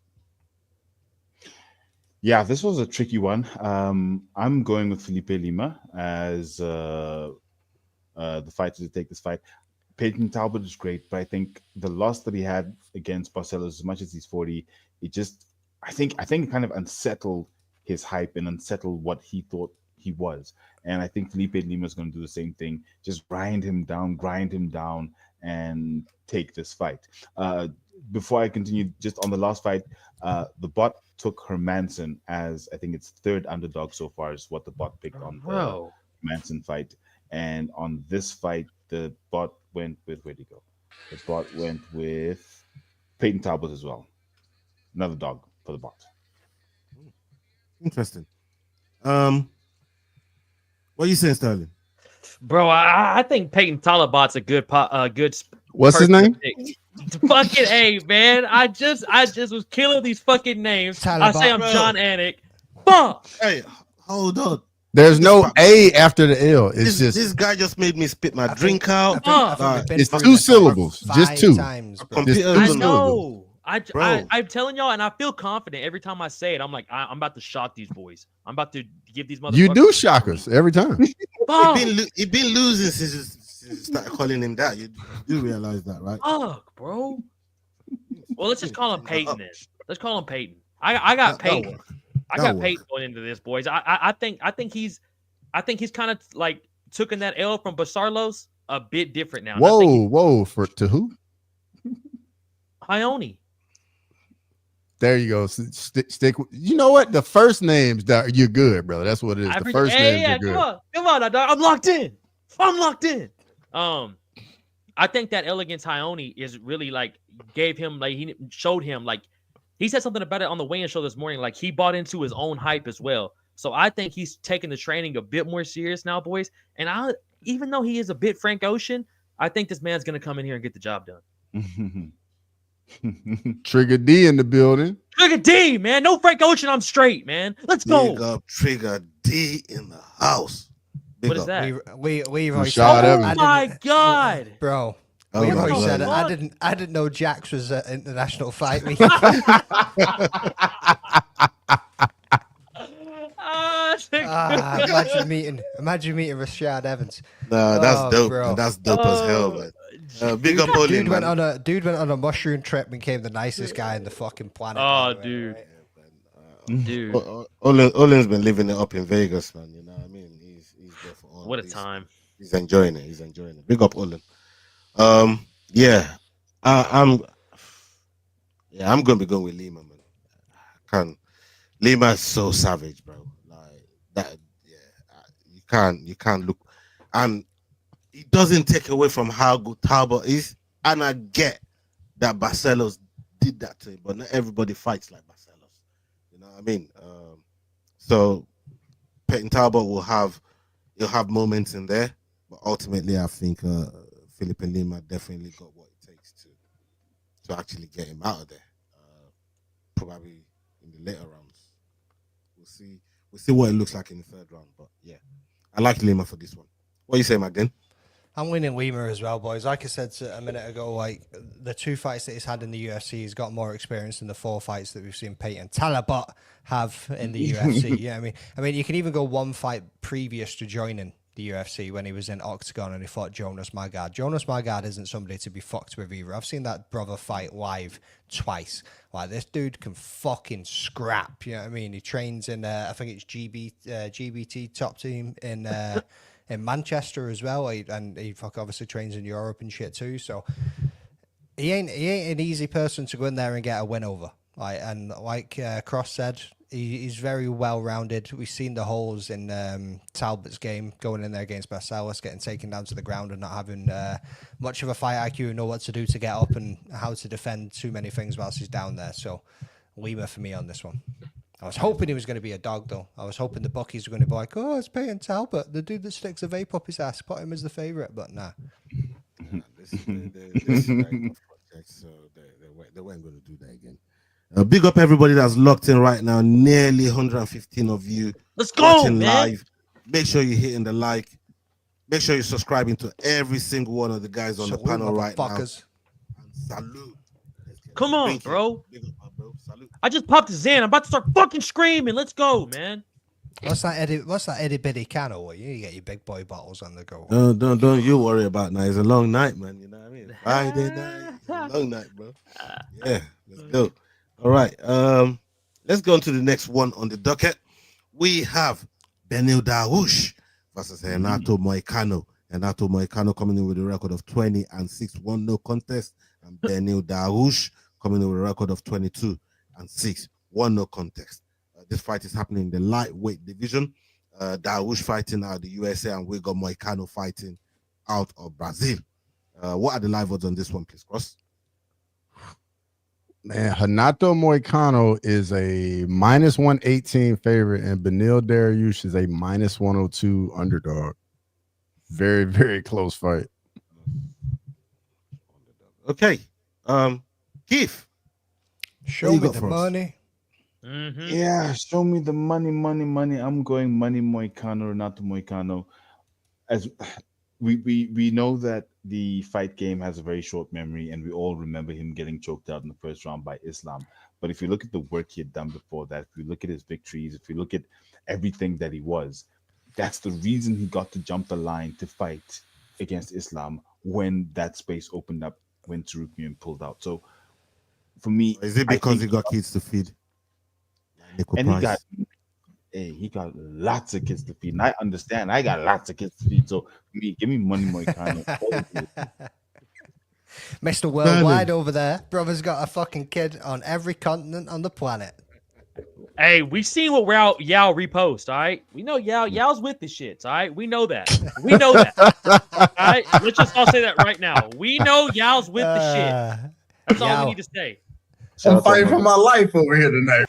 Yeah, this was a tricky one. I'm going with Felipe Lima as the fighter to take this fight. Peyton Talbot is great, but I think the loss that he had against Barcelos, as much as he's 40, I think it kind of unsettled his hype and unsettled what he thought he was. And I think Felipe Lima is going to do the same thing, just grind him down, and take this fight. Before I continue, just on the last fight, the bot took Hermansson as, I think it's 3rd underdog so far, is what the bot picked on the Hermansson fight. And on this fight, the bot went with, where'd he go? The bot went with Peyton Talbot as well. Another dog for the bot. Interesting. What are you saying, Sterling? Bro, I think Peyton Talbot's a good What's his name? Fucking A, man. I just was killing these fucking names. I say I'm John Anik. Fuck. Hey, hold on. There's no A after the L. It's just this guy just made me spit my drink out. It's 2 syllables, just 2. Times, bro. I know. I'm telling y'all, and I feel confident every time I say it. I'm like, I'm about to shock these boys. I'm about to give these motherfuckers. You do shock us every time. He been losing since you started calling him that. You do realize that, right? Fuck, bro. Well, let's just call him Peyton then. Let's call him Peyton. I got Peyton. I got Peyton going into this, boys. I think he's kind of like taking that L from Barcelos a bit different now. Whoa, to who? Hyone. There you go. Stick. You know what? The first names that you're good, brother. That's what it is. The first names are good. Come on, I'm locked in. I think that L against Hyone is really like he showed him like. He said something about it on the weigh-in show this morning. Like, he bought into his own hype as well. So I think he's taking the training a bit more serious now, boys. And even though he is a bit Frank Ocean, I think this man's going to come in here and get the job done. Trigger D in the building. Trigger D, man. No Frank Ocean. I'm straight, man. Let's go. Big up Trigger D in the house. What is that? Leroy. Oh, my God. Bro. Oh, Leroy said it. I didn't know Jax was an international fight meet. Imagine meeting Rashad Evans. No, that's dope. Bro. That's dope as hell, man. Big up Olin. Dude went on a mushroom trip and became the nicest guy in the fucking planet. Oh, dude. Right? Dude. Olin's been living it up in Vegas, man. You know what I mean? He's there for all. What a time. He's enjoying it. Big up Olin. I'm gonna be going with Lima, man. Lima is so savage, bro. Like that, you can't look, and it doesn't take away from how good Talbot is. And I get that Barcelos did that to him, but not everybody fights like Barcelos. You know what I mean? So Peyton Talbot will have moments in there, but ultimately, I think Felipe Lima definitely got what it takes to actually get him out of there. Probably in the later rounds. We'll see what it looks like in the 3rd round. But yeah, I like Lima for this one. What do you say, Magden? I'm winning Lima as well, boys. Like I said a minute ago, like the 2 fights that he's had in the UFC, he's got more experience than the 4 fights that we've seen Payton Talbott have in the UFC. Yeah, I mean, you can even go 1 fight previous to joining the UFC when he was in Octagon and he fought Jonas Magard. Jonas Magard isn't somebody to be fucked with either. I've seen that brother fight live twice. Like, this dude can fucking scrap. You know what I mean? He trains in, I think it's GBT top team in Manchester as well. And he obviously trains in Europe and shit too. So he ain't an easy person to go in there and get a win over. Like Cross said, he's very well-rounded. We've seen the holes in Talbott's game, going in there against Marcellus, getting taken down to the ground and not having much of a fight IQ and know what to do to get up and how to defend too many things whilst he's down there. So Lima for me on this one. I was hoping he was going to be a dog, though. I was hoping the bookies were going to be like, oh, it's Payton Talbott, the dude that sticks a vape up his ass. Put him as the favourite, but nah. This is project, so they weren't going to do that again. Big up everybody that's locked in right now. Nearly 115 of you. Let's go, man. Live. Make sure you're hitting the like. Make sure you're subscribing to every single one of the guys on the panel right now. And salute. Come on, bro. I just popped the Zan. I'm about to start fucking screaming. Let's go, man. What's that Eddie Bitty can or you get your big boy bottles on the go? Don't you worry about now. It's a long night, man. You know what I mean? Friday night. It's a long night, bro. Yeah, let's go. All right. Let's go on to the next one on the docket. We have Beneil Dariush versus Renato Moicano. Renato Moicano coming in with a record of 20-6, 1-0 contest, and Beneil Dariush coming in with a record of 22-6, 1-0 contest. This fight is happening in the lightweight division. Dariush fighting out of the USA, and we got Moicano fighting out of Brazil. What are the live odds on this one, please, Cross? Man, Renato Moicano is a -118 favorite, and Beneil Dariush is a -102 underdog. Very, very close fight. Okay. Keith. Show me the money. Mm-hmm. Yeah, show me the money. I'm going money Moicano, Renato Moicano. As we know that the fight game has a very short memory, and we all remember him getting choked out in the first round by Islam. But if you look at the work he had done before that, if you look at his victories, if you look at everything that he was, that's the reason he got to jump the line to fight against Islam when that space opened up, when Turukmian pulled out. So for me, is it because he got kids to feed? Niko and he got lots of kids to feed. And I understand. I got lots of kids to feed. So give me money, Moicano. Mr. Worldwide over there. Brother's got a fucking kid on every continent on the planet. Hey, we seen what Yao repost, all right? We know Yao's with the shits, all right? We know that. We know that. All right? Let's just all say that right now. We know Yao's with the shit. That's all we need to say. I'm fighting for my life over here tonight.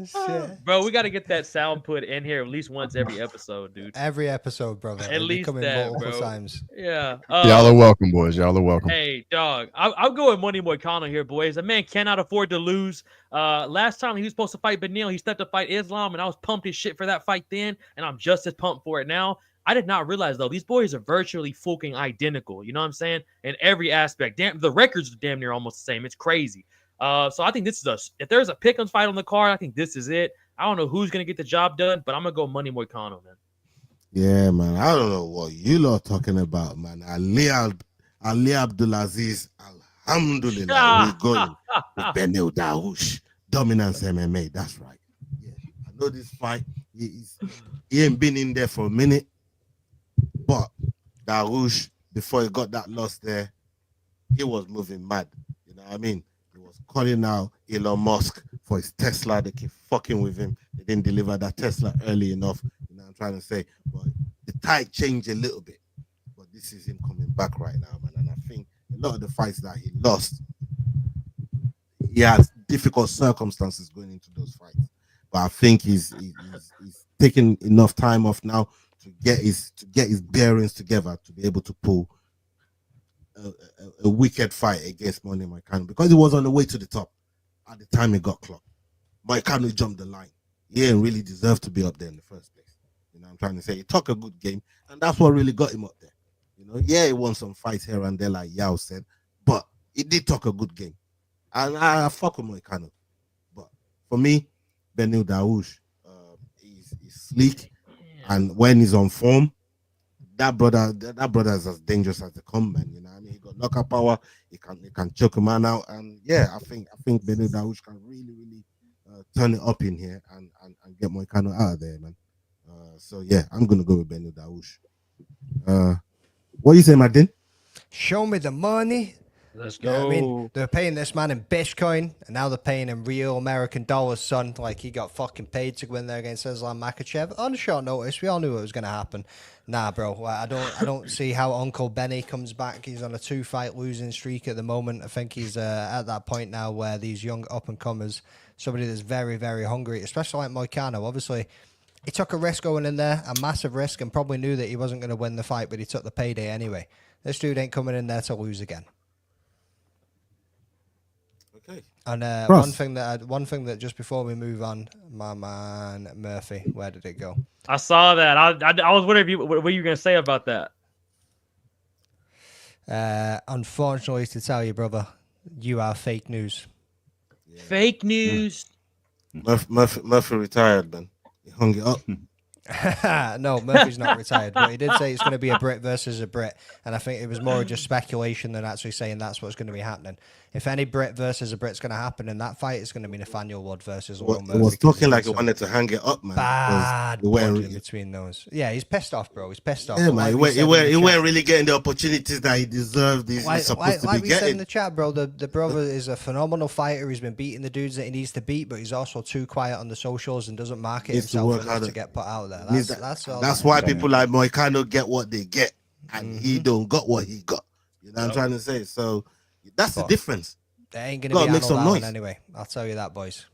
Shit. Bro, we got to get that sound put in here at least once every episode, dude. Every episode, brother. At least that, multiple bro. Times. Yeah. Y'all are welcome, boys. Y'all are welcome. Hey, dog. I'll go with Money Moicano here, boys. The man cannot afford to lose. Last time he was supposed to fight Beneil, he stepped to fight Islam, and I was pumped as shit for that fight then, and I'm just as pumped for it now. I did not realize, though, these boys are virtually fucking identical. You know what I'm saying? In every aspect. Damn, the records are damn near almost the same. It's crazy. So I think this is if there's a pick'em fight on the card, I think this is it. I don't know who's going to get the job done, but I'm going to go Money Moicano, man. Yeah, man. I don't know what you lot talking about, man. Ali Abdulaziz, alhamdulillah, we're going with Beneil Dariush. Dominance MMA, that's right. Yeah, I know this fight. He ain't been in there for a minute. But Dariush, before he got that loss there, he was moving mad. You know what I mean? He was calling out Elon Musk for his Tesla. They keep fucking with him. They didn't deliver that Tesla early enough. You know what I'm trying to say? But the tide changed a little bit. But this is him coming back right now, man. And I think a lot of the fights that he lost, he has difficult circumstances going into those fights. But I think he's taking enough time off now to get his bearings together to be able to pull a wicked fight against Money Moicano, because he was on the way to the top at the time he got clocked. Moicano jumped the line. he ain't really deserved to be up there in the first place. You know what I'm trying to say? He took a good game, and that's what really got him up there. You know, yeah, he won some fights here and there, like Yao said, but he did talk a good game. And I fuck with Moicano. But for me, Beneil Dariush, he's sleek, and when he's on form, that brother is as dangerous as the come, man. You know what I mean? He got knockout power, he can choke a man out, and yeah, I think Beneil Dariush can really turn it up in here and get Moicano out of there, man. So yeah, I'm gonna go with Beneil Dariush. What you say, Martin? Show me the money. Let's You know go. what I mean? They're paying this man in Bitcoin, and now they're paying him real American dollars, son. Like, he got fucking paid to go in there against Islam Makhachev on short notice. We all knew it was going to happen. Nah, bro, I don't see how Uncle Benny comes back. He's on a 2-fight losing streak at the moment. I think he's at that point now where these young up-and-comers, somebody that's very, very hungry, especially like Moicano, obviously, he took a risk going in there, a massive risk, and probably knew that he wasn't going to win the fight, but he took the payday anyway. This dude ain't coming in there to lose again. Okay. And one thing that just before we move on, my man Murphy, where did it go? I saw that. I was wondering what you were gonna say about that. Unfortunately, to tell you, brother, you are fake news. Yeah. Fake news. Murphy retired, man. He hung it up. No, Murphy's not retired, but he did say it's going to be a Brit versus a Brit, and I think it was more just speculation than actually saying that's what's going to be happening. If any Brit versus a Brit's going to happen in that fight, it's going to be Nathaniel Wood versus Will Murphy. It was talking like he wanted to hang it up, man. Bad in between those. Yeah, he's pissed off, bro. He's pissed off. Yeah, man. He weren't really getting the opportunities that he deserved. He's supposed to be like we said in getting. the chat, bro, the brother is a phenomenal fighter. He's been beating the dudes that he needs to beat, but he's also too quiet on the socials and doesn't market himself enough to get put out there. That's why people like Moicano get what they get, and he don't got what he got. You know what I'm trying to say? So that's the difference. They ain't gonna be make some noise anyway. I'll tell you that, boys.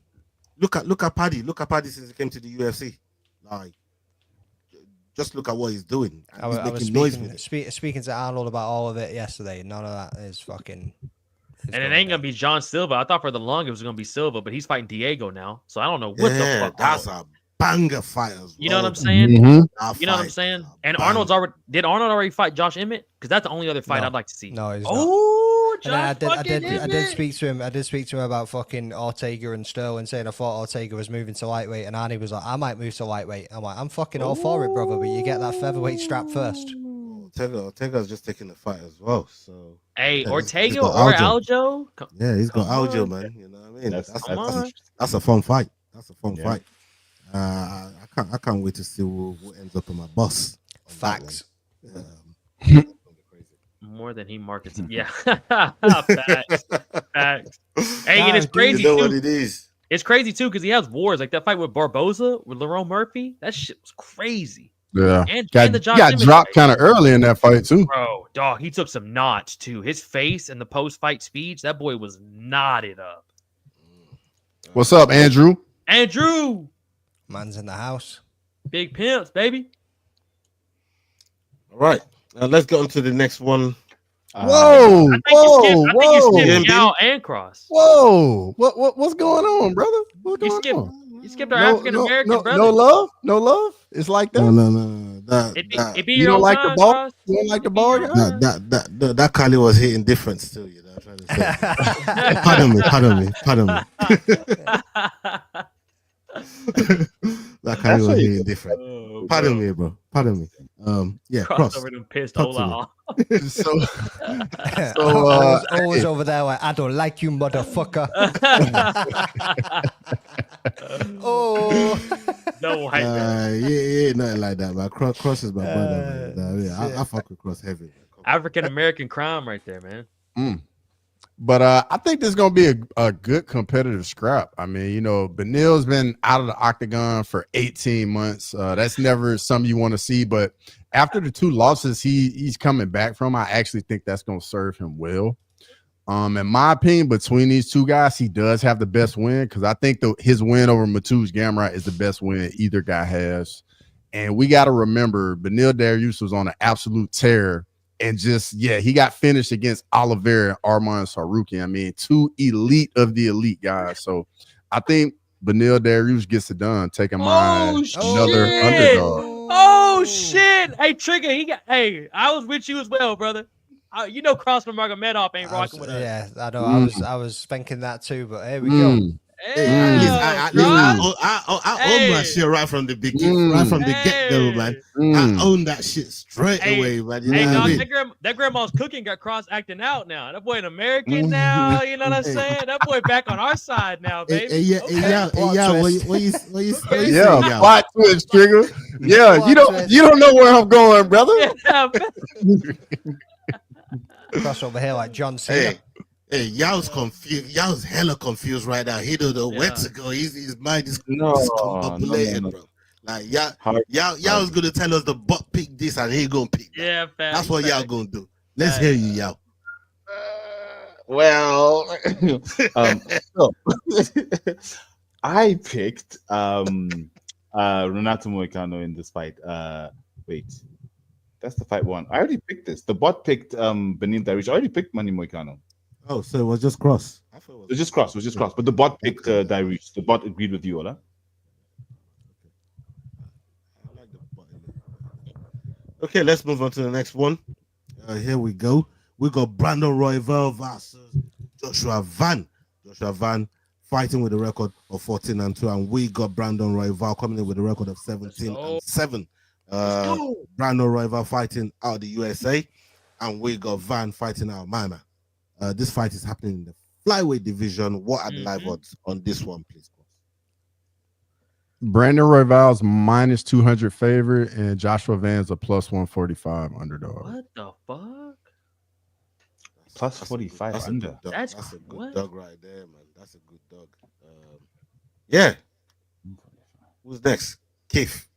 Look at Paddy. Look at Paddy since he came to the UFC. Like, just look at what he's doing. I was speaking to Arnold about all of it yesterday. None of that is fucking. And it ain't gonna be John Silva. I thought for the longest it was gonna be Silva, but he's fighting Diego now. So I don't know what the fuck. That's a banger fight as well. You know what I'm saying? Mm-hmm. You know what I'm saying? And Arnold's already did Arnold already fight Josh Emmett? Because that's the only other fight I'd like to see. No, he's not. I did speak to him. I did speak to him about fucking Ortega and Sterling, saying I thought Ortega was moving to lightweight, and Arnie was like, I might move to lightweight. I'm like, I'm fucking all for it, brother, but you get that featherweight strap first. Ortega's just taking the fight as well. So hey, Ortega or Aljo? Yeah, he's got Aljo, man. You know what I mean? That's a fun fight. That's a fun fight. I can't wait to see who ends up in my boss. Facts. More than he markets. Yeah. Facts. Hey, and it's crazy too. What it is. It's crazy too because he has wars like that fight with Barboza with Lerone Murphy. That shit was crazy. Yeah, and the Josh got dropped kind of early in that fight too. Bro, dog, he took some knots too. His face and the post-fight speech, that boy was knotted up. What's up, Andrew? Andrew, man's in the house. Big pimps, baby. All right, let's go on to the next one. Whoa! I think you skipped Yao and Cross. Whoa! What's going on, brother? What's going on? You skipped our African American brother. No love. It's like that. No. You don't like the ball. You don't like the ball. That Kali was hitting different still. You know, I'm trying to say. Pardon me. That Kali was hitting different. Pardon me, bro. Pardon me. Yeah, Cross. Over them pissed hole out. Always over there like, I don't like you, motherfucker. No hype. Yeah, nothing like that, man. Cross is my brother, man. I fuck with Cross heavy. African American crime right there, man. But I think this is going to be a good competitive scrap. I mean, you know, Beneil's been out of the octagon for 18 months. That's never something you want to see. But after the 2 losses he's coming back from, I actually think that's going to serve him well. In my opinion, between these 2 guys, he does have the best win because I think his win over Mateusz Gamrot is the best win either guy has. And we got to remember, Beneil Dariush was on an absolute tear. And he got finished against Oliveira and Arman Sarukian. I mean, 2 elite of the elite guys. So I think Beneil Dariush gets it done, taking my another shit. underdog. Oh shit! Hey Trigger, hey, I was with you as well, brother. You know, Crossman Magomedov ain't rocking with us. Yeah, I know. I was thinking that too, but here we go. Hey, at least I own my shit right from the beginning, right from the get-go, man. I own that shit straight away, man. You know what I mean? That grandma's cooking got cross acting out now. That boy an American now. You know what I'm saying? That boy back on our side now, baby. Yeah, what you yeah, plot twist, Trigger. Yeah, you don't know where I'm going, brother. Yeah, cross over here like John Cena. Hey, y'all's confused. Y'all's hella confused right now. He don't know where to go. His mind is discombobulated, bro. Like y'all was gonna tell us the bot pick this and he gonna pick that. Yeah, that's what y'all gonna do. Let's hear you, y'all. Well, I picked Renato Moicano in this fight. Wait, that's the fight one. I already picked this. The bot picked Beneil Dariush. I already picked Manny Moicano. Oh, so it was just cross. It was just cross. But the bot picked Dariush. The bot agreed with you, Ola. Okay, let's move on to the next one. Here we go. We got Brandon Royval versus Joshua Van. Joshua Van fighting with a record of 14-2, and we got Brandon Royval coming in with a record of 17-7. Brandon Royval fighting out of the USA, and we got Van fighting out of Myanmar. This fight is happening in the flyweight division. What are the live odds on this one, please? Brandon Royval's minus 200 favorite, and Joshua Van's a plus 145 underdog. What the fuck? Plus 45 under. That's a good dog right there, man. That's a good dog. Yeah. Who's next? Keith.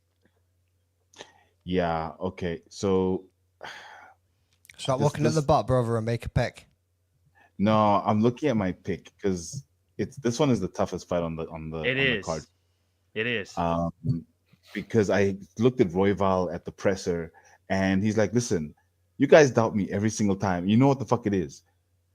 Yeah. Okay. So start looking at the bot, brother, and make a pick. No, I'm looking at my pick because this one is the toughest fight on the card. It is. Because I looked at Royval at the presser and he's like, listen, you guys doubt me every single time. You know what the fuck it is.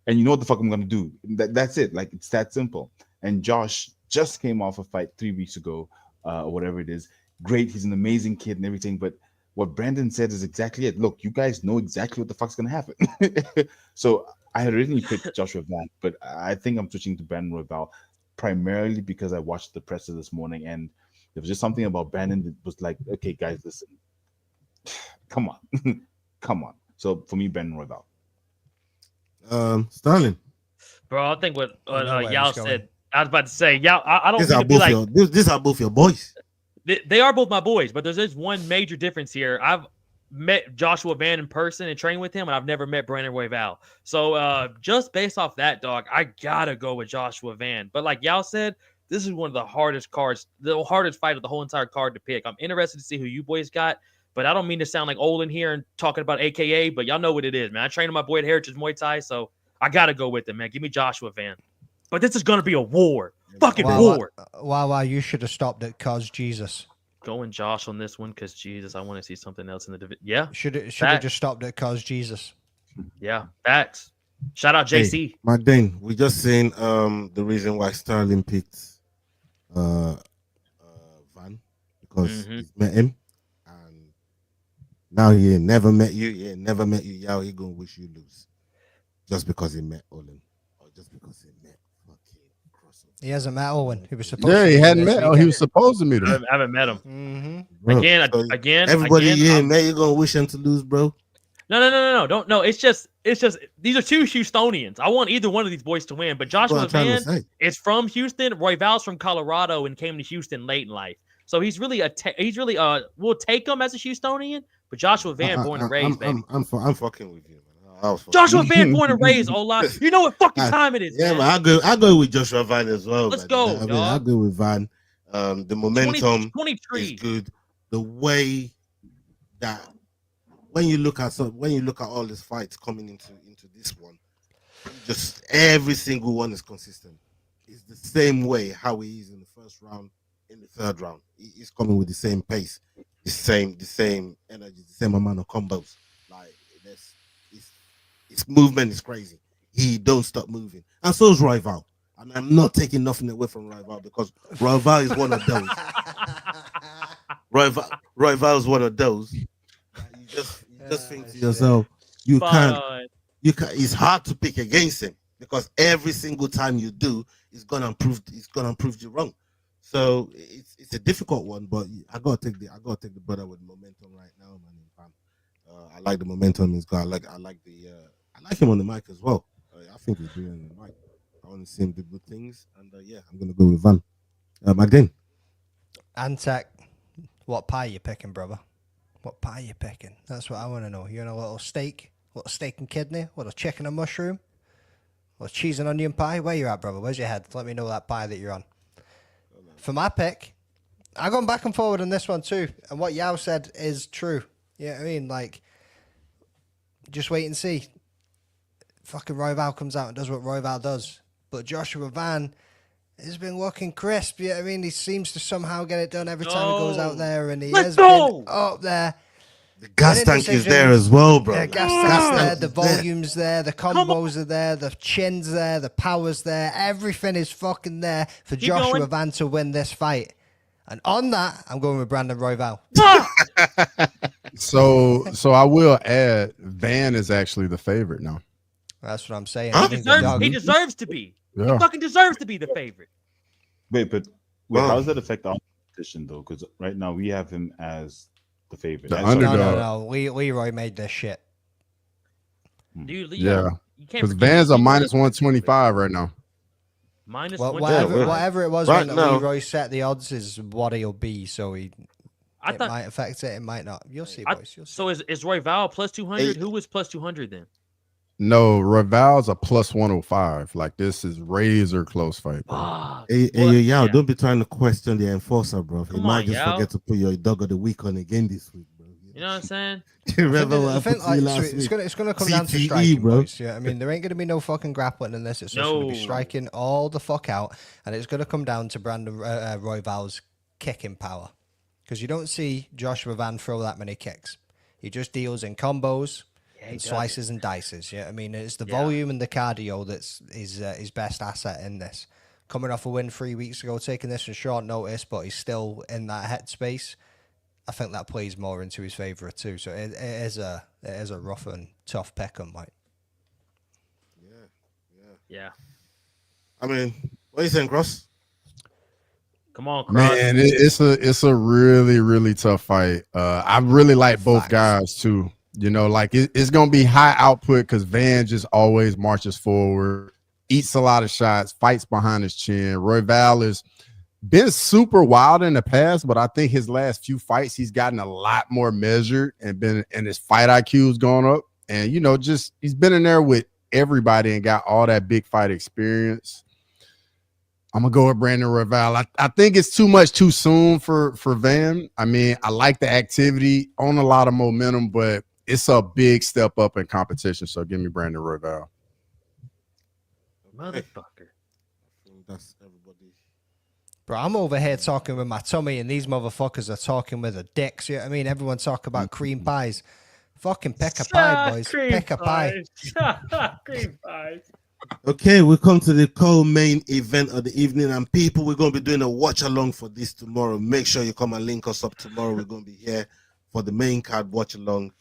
And you know what the fuck I'm going to do. That's it. Like, it's that simple. And Josh just came off a fight 3 weeks ago, or whatever it is. Great. He's an amazing kid and everything. But what Brandon said is exactly it. Look, you guys know exactly what the fuck's going to happen. So I had originally picked Joshua Van, but I think I'm switching to Brandon Royval primarily because I watched the presser this morning and there was just something about Brandon that was like, okay, guys, listen, come on, come on. So for me, Brandon Royval. Sterling. Bro, I think what Yao said. I was about to say, Yao, I don't these mean are to be like these are both your boys. They are both my boys, but there's just one major difference here. I've met Joshua Van in person and trained with him, and I've never met Brandon Royval. So just based off that, dog, I gotta go with Joshua Van. But like Yao said, this is one of the hardest cards, the hardest fight of the whole entire card to pick. I'm interested to see who you boys got, but I don't mean to sound like old in here and talking about AKA, but y'all know what it is, man. I trained my boy at Heritage Muay Thai, so I gotta go with him, man. Give me Joshua Van. But this is gonna be a war. Fucking war. Wow, you should have stopped it, cause Jesus. Going Josh on this one because Jesus, I want to see something else in the division. Yeah, should have just stopped it, cause Jesus. Yeah, facts. Shout out JC. Hey, McDane, we just saying the reason why Sterling picked Van because he's met him, and now he ain't never met you. He ain't never met you. Yeah, he gonna wish you lose just because he met Olin or just because he met. He hasn't met Owen. He was supposed. Yeah, he hadn't met. Oh, he was supposed to meet him. I haven't met him. Bro, Again. Everybody in there, you're gonna wish him to lose, bro. No. Don't. No, it's just. These are two Houstonians. I want either one of these boys to win. But Joshua Van is from Houston. Royval's from Colorado and came to Houston late in life. So he's really we'll take him as a Houstonian. But Joshua Van, born and raised, baby. I'm fucking with you, man. Joshua Van, born and raised, Ola. You know what fucking time it is. Yeah, man. But I go with Joshua Van as well. Let's go. I go with Van. The momentum is good. The way that when you look at all these fights coming into this one, just every single one is consistent. It's the same way how he is in the first round, in the third round. He's coming with the same pace, the same energy, the same amount of combos. Like his movement is crazy. He don't stop moving, and so is Royval. And I'm not taking nothing away from Royval because Royval is one of those. Royval is one of those. You just think to yourself, you can't. It's hard to pick against him because every single time you do, it's gonna prove you wrong. So it's a difficult one, but I gotta take the brother with momentum right now, man. I like the momentum he's got. I like him on the mic as well. I think he's doing on the mic. I want to see him do good things, and I'm gonna go with Van. McDane. Antec, what pie you picking, brother? What pie you picking? That's what I want to know. You want a little steak and kidney, a little chicken and mushroom, a little cheese and onion pie? Where you at, brother? Where's your head? Let me know that pie that you're on. For my pick, I've gone back and forward on this one too, and what Yao said is true. You know what I mean? Like, just wait and see. Fucking Royval comes out and does what Royval does. But Joshua Van has been looking crisp. You know what I mean? He seems to somehow get it done every time he goes out there, and he has been up there. The gas tank is there as well, bro. The gas tank's there, the volume's there, the combos are there, the chin's there, the power's there. Everything is fucking there for Joshua Van to win this fight. And on that, I'm going with Brandon Royval. So I will add, Van is actually the favorite now. That's what I'm saying. He deserves to be. Yeah. He fucking deserves to be the favorite. Wait, how does that affect our competition though? Because right now we have him as the favorite. The underdog. No. Leroy made this shit. Dude, yeah. Because Van's a minus 125 right now. Minus whatever it was right when now, Leroy set the odds is what he'll be. So it might affect it. It might not. You'll see, boys. You'll see. So is Royval plus 200? Who was plus 200 then? No, Royval's a plus 105. Like, this is razor close fight, bro. Don't be trying to question the enforcer, bro. He might just forget to put your dog of the week on again this week, bro. You know what I'm saying? It's going to come down to striking, bro. Boys. Yeah, I mean, there ain't going to be no fucking grappling in this. It's just going to be striking all the fuck out, and it's going to come down to Brandon Royval's kicking power, because you don't see Joshua Van throw that many kicks. He just deals in combos. And slices and dices. Yeah, I mean, it's the volume and the cardio that's his best asset in this. Coming off a win 3 weeks ago, taking this in short notice, but he's still in that headspace. I think that plays more into his favour too. So it is a rough and tough pick on Mike. Yeah. I mean, what are you saying, Cross? Come on, Cross. Man, it's a really, really tough fight. I really like both guys too. You know, like it's going to be high output because Van just always marches forward, eats a lot of shots, fights behind his chin. Royval has been super wild in the past, but I think his last few fights, he's gotten a lot more measured and his fight IQ's gone up. And, you know, just he's been in there with everybody and got all that big fight experience. I'm going to go with Brandon Royval. I think it's too much too soon for Van. I mean, I like the activity, on a lot of momentum, but it's a big step up in competition. So give me Brandon Royval. Motherfucker. That's everybody. Bro, I'm over here talking with my tummy, and these motherfuckers are talking with their dicks. You know what I mean? Everyone talk about cream pies. Fucking pick a pie, boys. Pick a pie. Cream pies. Okay, we come to the co-main event of the evening, and people, we're going to be doing a watch-along for this tomorrow. Make sure you come and link us up tomorrow. We're going to be here for the main card watch-along.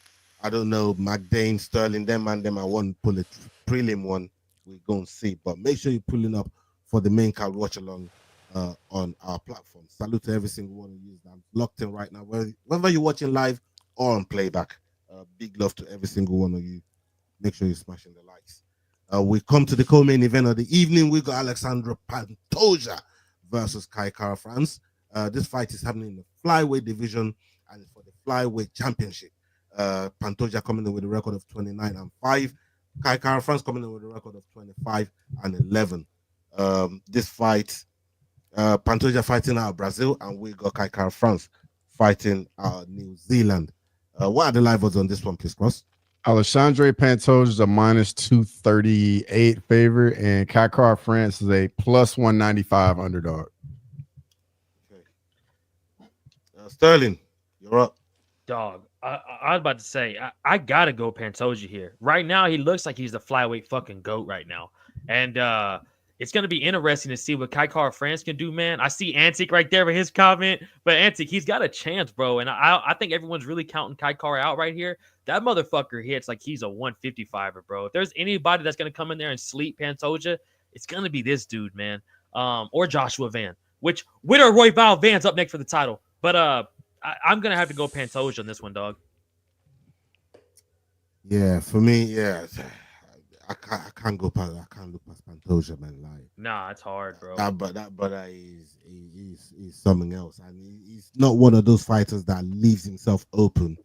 I don't know, McDane, Sterling, them, I want to pull a prelim one. We're going to see. But make sure you're pulling up for the main card watch-along on our platform. Salute to every single one of you that I'm locked in right now. Whether you're watching live or on playback, big love to every single one of you. Make sure you're smashing the likes. We come to the co-main event of the evening. We got Alexandre Pantoja versus Kai Kara France. This fight is happening in the flyweight division and it's for the flyweight championship. Pantoja coming in with a record of 29-5. Kai Kara France coming in with a record of 25-11. This fight, Pantoja fighting out of Brazil, and we got Kai Kara France fighting out of New Zealand. What are the live odds on this one, please, Cross? Alexandre Pantoja is a minus 238 favorite, and Kai Kara France is a plus 195 underdog. Okay. Sterling, you're up. Dog. I was about to say, I gotta go Pantoja here. Right now, he looks like he's the flyweight fucking GOAT right now. And it's going to be interesting to see what Kaikara France can do, man. I see Antic right there with his comment, but Antic, he's got a chance, bro. And I think everyone's really counting Kaikara out right here. That motherfucker hits like he's a 155er, bro. If there's anybody that's going to come in there and sleep Pantoja, it's going to be this dude, man. Or Joshua Van, which with or Royval Van's up next for the title. But I'm going to have to go Pantoja on this one, dog. Yeah, for me, yeah. I can't look past Pantoja, man. Like, nah, it's hard, bro. But he's something else, and he's not one of those fighters that leaves himself open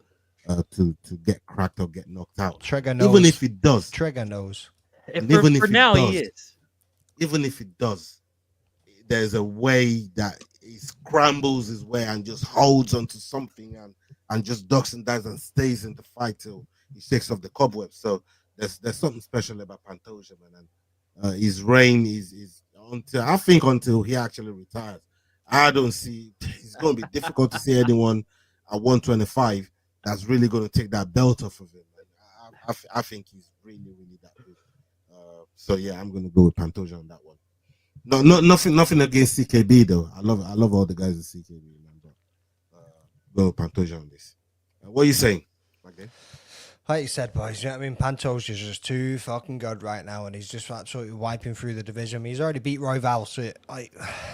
to get cracked or get knocked out. Trigger knows. Even if he does, Trigger knows. Even if he is. Even if he does, there's a way that he scrambles his way and just holds onto something and just ducks and dives and stays in the fight till he shakes off the cobwebs. So there's something special about Pantoja, man, and his reign is until he actually retires. I don't see it's going to be difficult to see anyone at 125 that's really going to take that belt off of him. I think he's really that good. So yeah, I'm going to go with Pantoja on that one. No, nothing against CKB though. I love all the guys at CKB, man, but go with Pantoja on this. What are you saying? Okay. Like you said, boys, you know what I mean? Pantoja's just too fucking good right now, and he's just absolutely wiping through the division. He's already beat Royval, so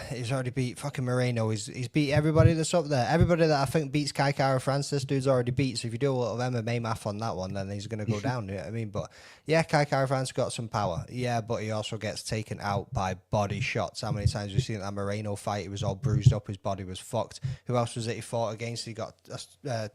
he's already beat fucking Moreno. He's beat everybody that's up there. Everybody that I think beats Kaikara France, this dude's already beat. So if you do a little MMA math on that one, then he's going to go down, you know what I mean? But yeah, Kaikara France got some power. Yeah, but he also gets taken out by body shots. How many times we've seen that Moreno fight? He was all bruised up. His body was fucked. Who else was it he fought against? He got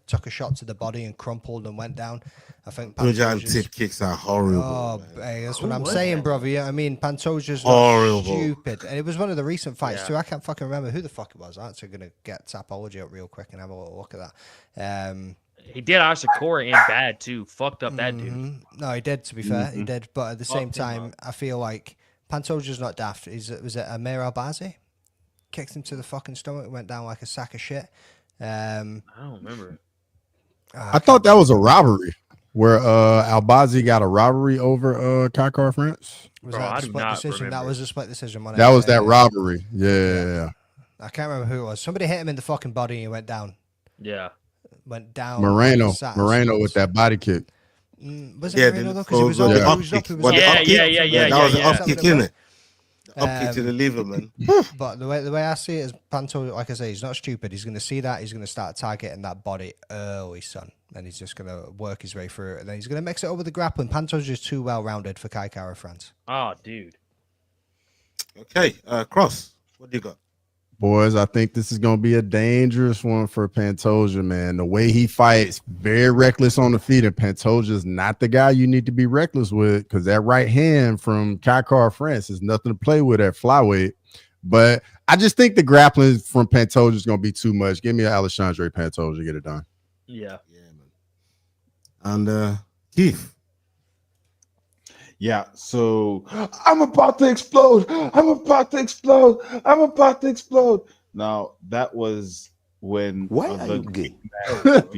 took a shot to the body and crumpled and went down. I think Pantoja's tip kicks are horrible. Oh, hey, that's what I'm saying, brother. Yeah, I mean, Pantoja's horrible, stupid, and it was one of the recent fights too. I can't fucking remember who the fuck it was. I'm actually gonna get Tapology up real quick and have a little look at that. He did Ashikora and bad too. Fucked up that dude. No, he did. To be fair, he did. But at the same time, I feel like Pantoja's not daft. Was it Amir Albazi? Kicked him to the fucking stomach. Went down like a sack of shit. I don't remember. I thought that was a robbery. Where Albazi got a robbery over Kaikara France? Was that a split decision? Remember. That was a split decision. That was that robbery. Yeah. I can't remember who it was. Somebody hit him in the fucking body and he went down. Yeah. Went down. Moreno with that body kick. Was it Moreno though? Because he was all bruised up. Yeah. That was an up kick, isn't it? Up kick to the liver, man. But the way I see it is Panto, like I say, he's not stupid. He's going to see that. He's going to start targeting that body early, son. And he's just going to work his way through it. And then he's going to mix it up with the grappling. Panto's just too well-rounded for Kaikara France. Oh, dude. Okay, Cross, what do you got? Boys, I think this is going to be a dangerous one for Pantoja, man. The way he fights, very reckless on the feet, and Pantoja's not the guy you need to be reckless with because that right hand from Kaikara France is nothing to play with at flyweight. But I just think the grappling from Pantoja is going to be too much. Give me an Alexandre Pantoja, get it done. Yeah, man. And Keith. Yeah, so I'm about to explode. Now, that was when why are you gay?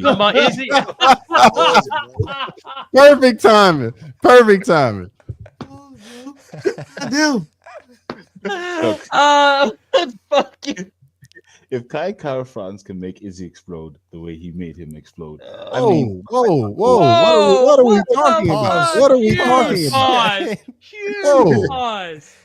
Come on, is he? Perfect timing. Damn. Fuck you. If Kaikara France can make Izzy explode the way he made him explode, whoa! What are we talking about? What are we talking about? Huge pause.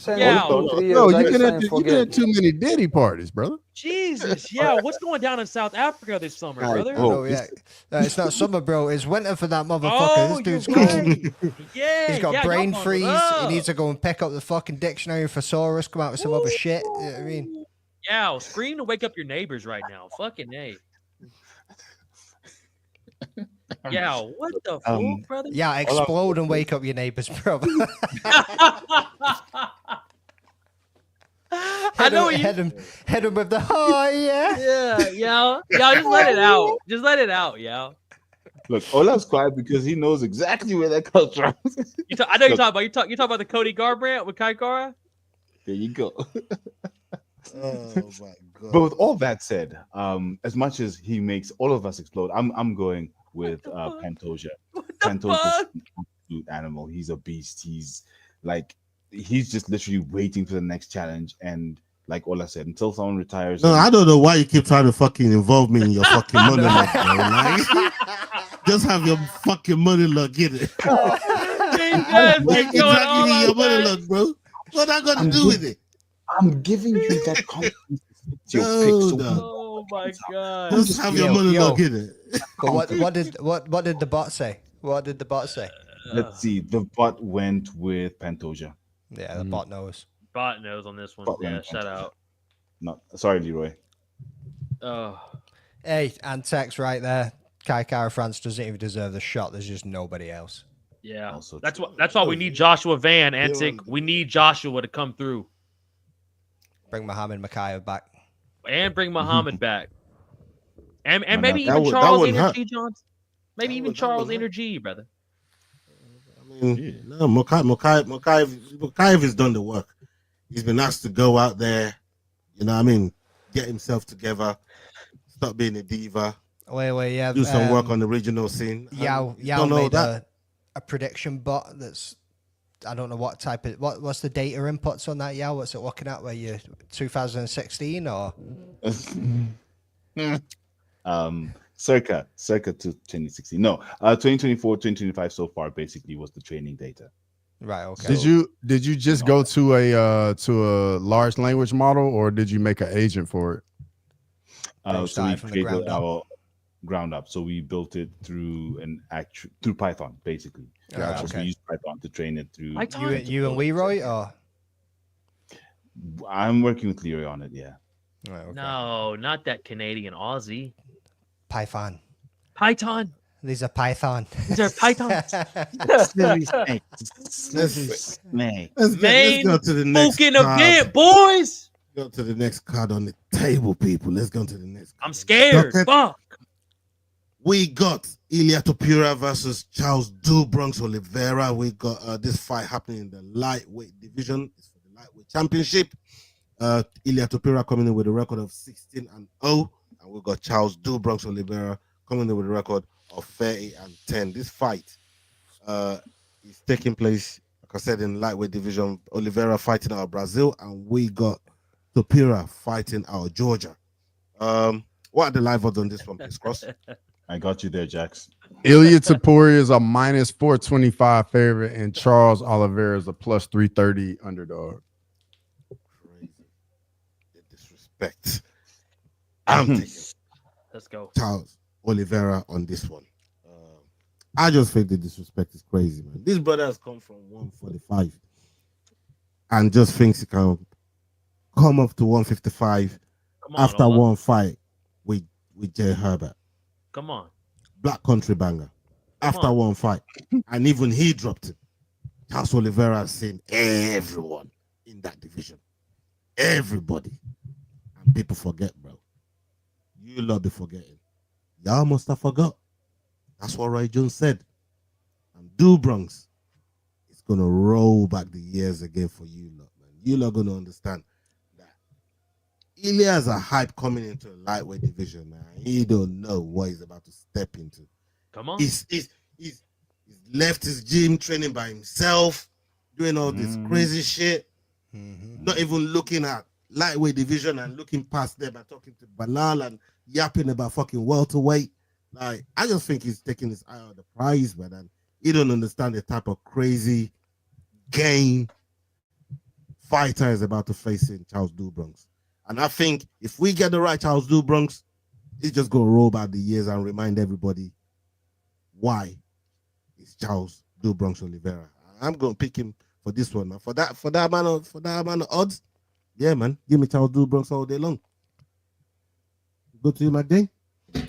No, you get too many Diddy parties, brother. Jesus, yeah. What's going down in South Africa this summer, brother? Oh yeah, it's not summer, bro. It's winter for that motherfucker. This dude's cold. Yeah, he's got brain freeze. He needs to go and pick up the fucking dictionary thesaurus, come out with some other shit. You know what I mean. Yeah, scream to wake up your neighbors right now. Fucking A. Yeah, what the fuck, brother? Yeah, explode and wake up your neighbors, bro. I know you hit him with the yeah. Just let it out. Just let it out, yo. Look, Olaf's quiet because he knows exactly where that comes from. I know you're talking about the Cody Garbrandt with Kaikara. There you go. Oh my god! But with all that said, as much as he makes all of us explode, I'm going with Pantoja. Pantoja's an absolute animal. He's a beast. He's like he's just literally waiting for the next challenge. And like Ola said, until someone retires. No, I don't know why you keep trying to fucking involve me in your fucking monologue, bro. Like, just have your fucking monologue in it. Like, exactly your monologue, bro. What I got to do with it? I'm giving you that confidence. Oh my god! Just have your monologue in it. But what did the bot say? What did the bot say? Let's see. The bot went with Pantoja. Yeah, the bot knows. Bot knows on this one. Bot Yeah, went shout out. No, sorry, Leroy. Oh. Hey, and Tex right there. Kai Kara France doesn't even deserve the shot. There's just nobody else. Yeah, Also that's why we need Joshua Van Antic. We need Joshua to come through Bring Mohammed Makayev back. and bring Muhammad back, and Man, maybe that even would- that Charles wouldn't Energy Johnson. Maybe even Charles Energy, brother. I mean, no, Mokayev has done the work. He's been asked to go out there, you know what I mean, get himself together, stop being a diva, Wait, yeah. do some work on the regional scene. Yao made a prediction bot that's, I don't know what type of, what's the data inputs on that, Yao? What's it looking at? Where you 2016 or? Circa to 2016. No, 2024, 2025 so far basically was the training data. Right. Okay. Did you just go to a large language model, or did you make an agent for it? So we created our ground up. So we built it through through Python, basically. Gotcha. So we used Python to train it through. You and Leroy, or? I'm working with Leroy on it. Yeah. Right, okay. No, not that Canadian Aussie. Python. Python. These are Python. These are Pythons. Let's go to the next Spoken card. event, boys. Go to the next card on the table, people. Let's go to the next card. I'm scared. Fuck. We got Ilia Topuria versus Charles Do Bronx Oliveira. We got this fight happening in the lightweight division. It's for the lightweight championship. Ilia Topuria coming in with a record of 16-0. And we got Charles Do Bronx Oliveira coming in with a record of 30-10. This fight is taking place, like I said, in lightweight division. Oliveira fighting out of Brazil, and we got Topuria fighting out of Georgia. What are the live odds on this one, please, Cross? I got you there, Jax. Ilia Topuria is a minus 425 favorite, and Charles Oliveira is a plus 330 underdog. Crazy. The disrespect. I'm taking Let's go. Charles Oliveira on this one. I just think the disrespect is crazy, man. This brother has come from 145 and just thinks he can come up to 155 after Ola. one fight with Jay Herbert. Come on. Black country banger. After one fight. And even he dropped it. Charles Oliveira has seen everyone in that division. Everybody. And people forget, bro. You lot be forgetting. Y'all must have forgot. That's what Roy Jones said. And Do Bronx is going to roll back the years again for you lot, man. You lot going to understand that Ilia has a hype coming into the lightweight division, man. He don't know what he's about to step into. Come on. He's left his gym training by himself, doing all this crazy shit, not even looking at lightweight division and looking past them and talking to Banal and yapping about fucking welterweight. Like, I just think he's taking his eye on the prize, man, and he don't understand the type of crazy game fighter is about to face in Charles Do Bronx. And I think if we get the right Charles Do Bronx, he's just gonna roll back the years and remind everybody why it's Charles Do Bronx Oliveira. I'm gonna pick him for this one, man. For that amount of odds, yeah, man. Give me Charles Do Bronx all day long. Go to you, McDay.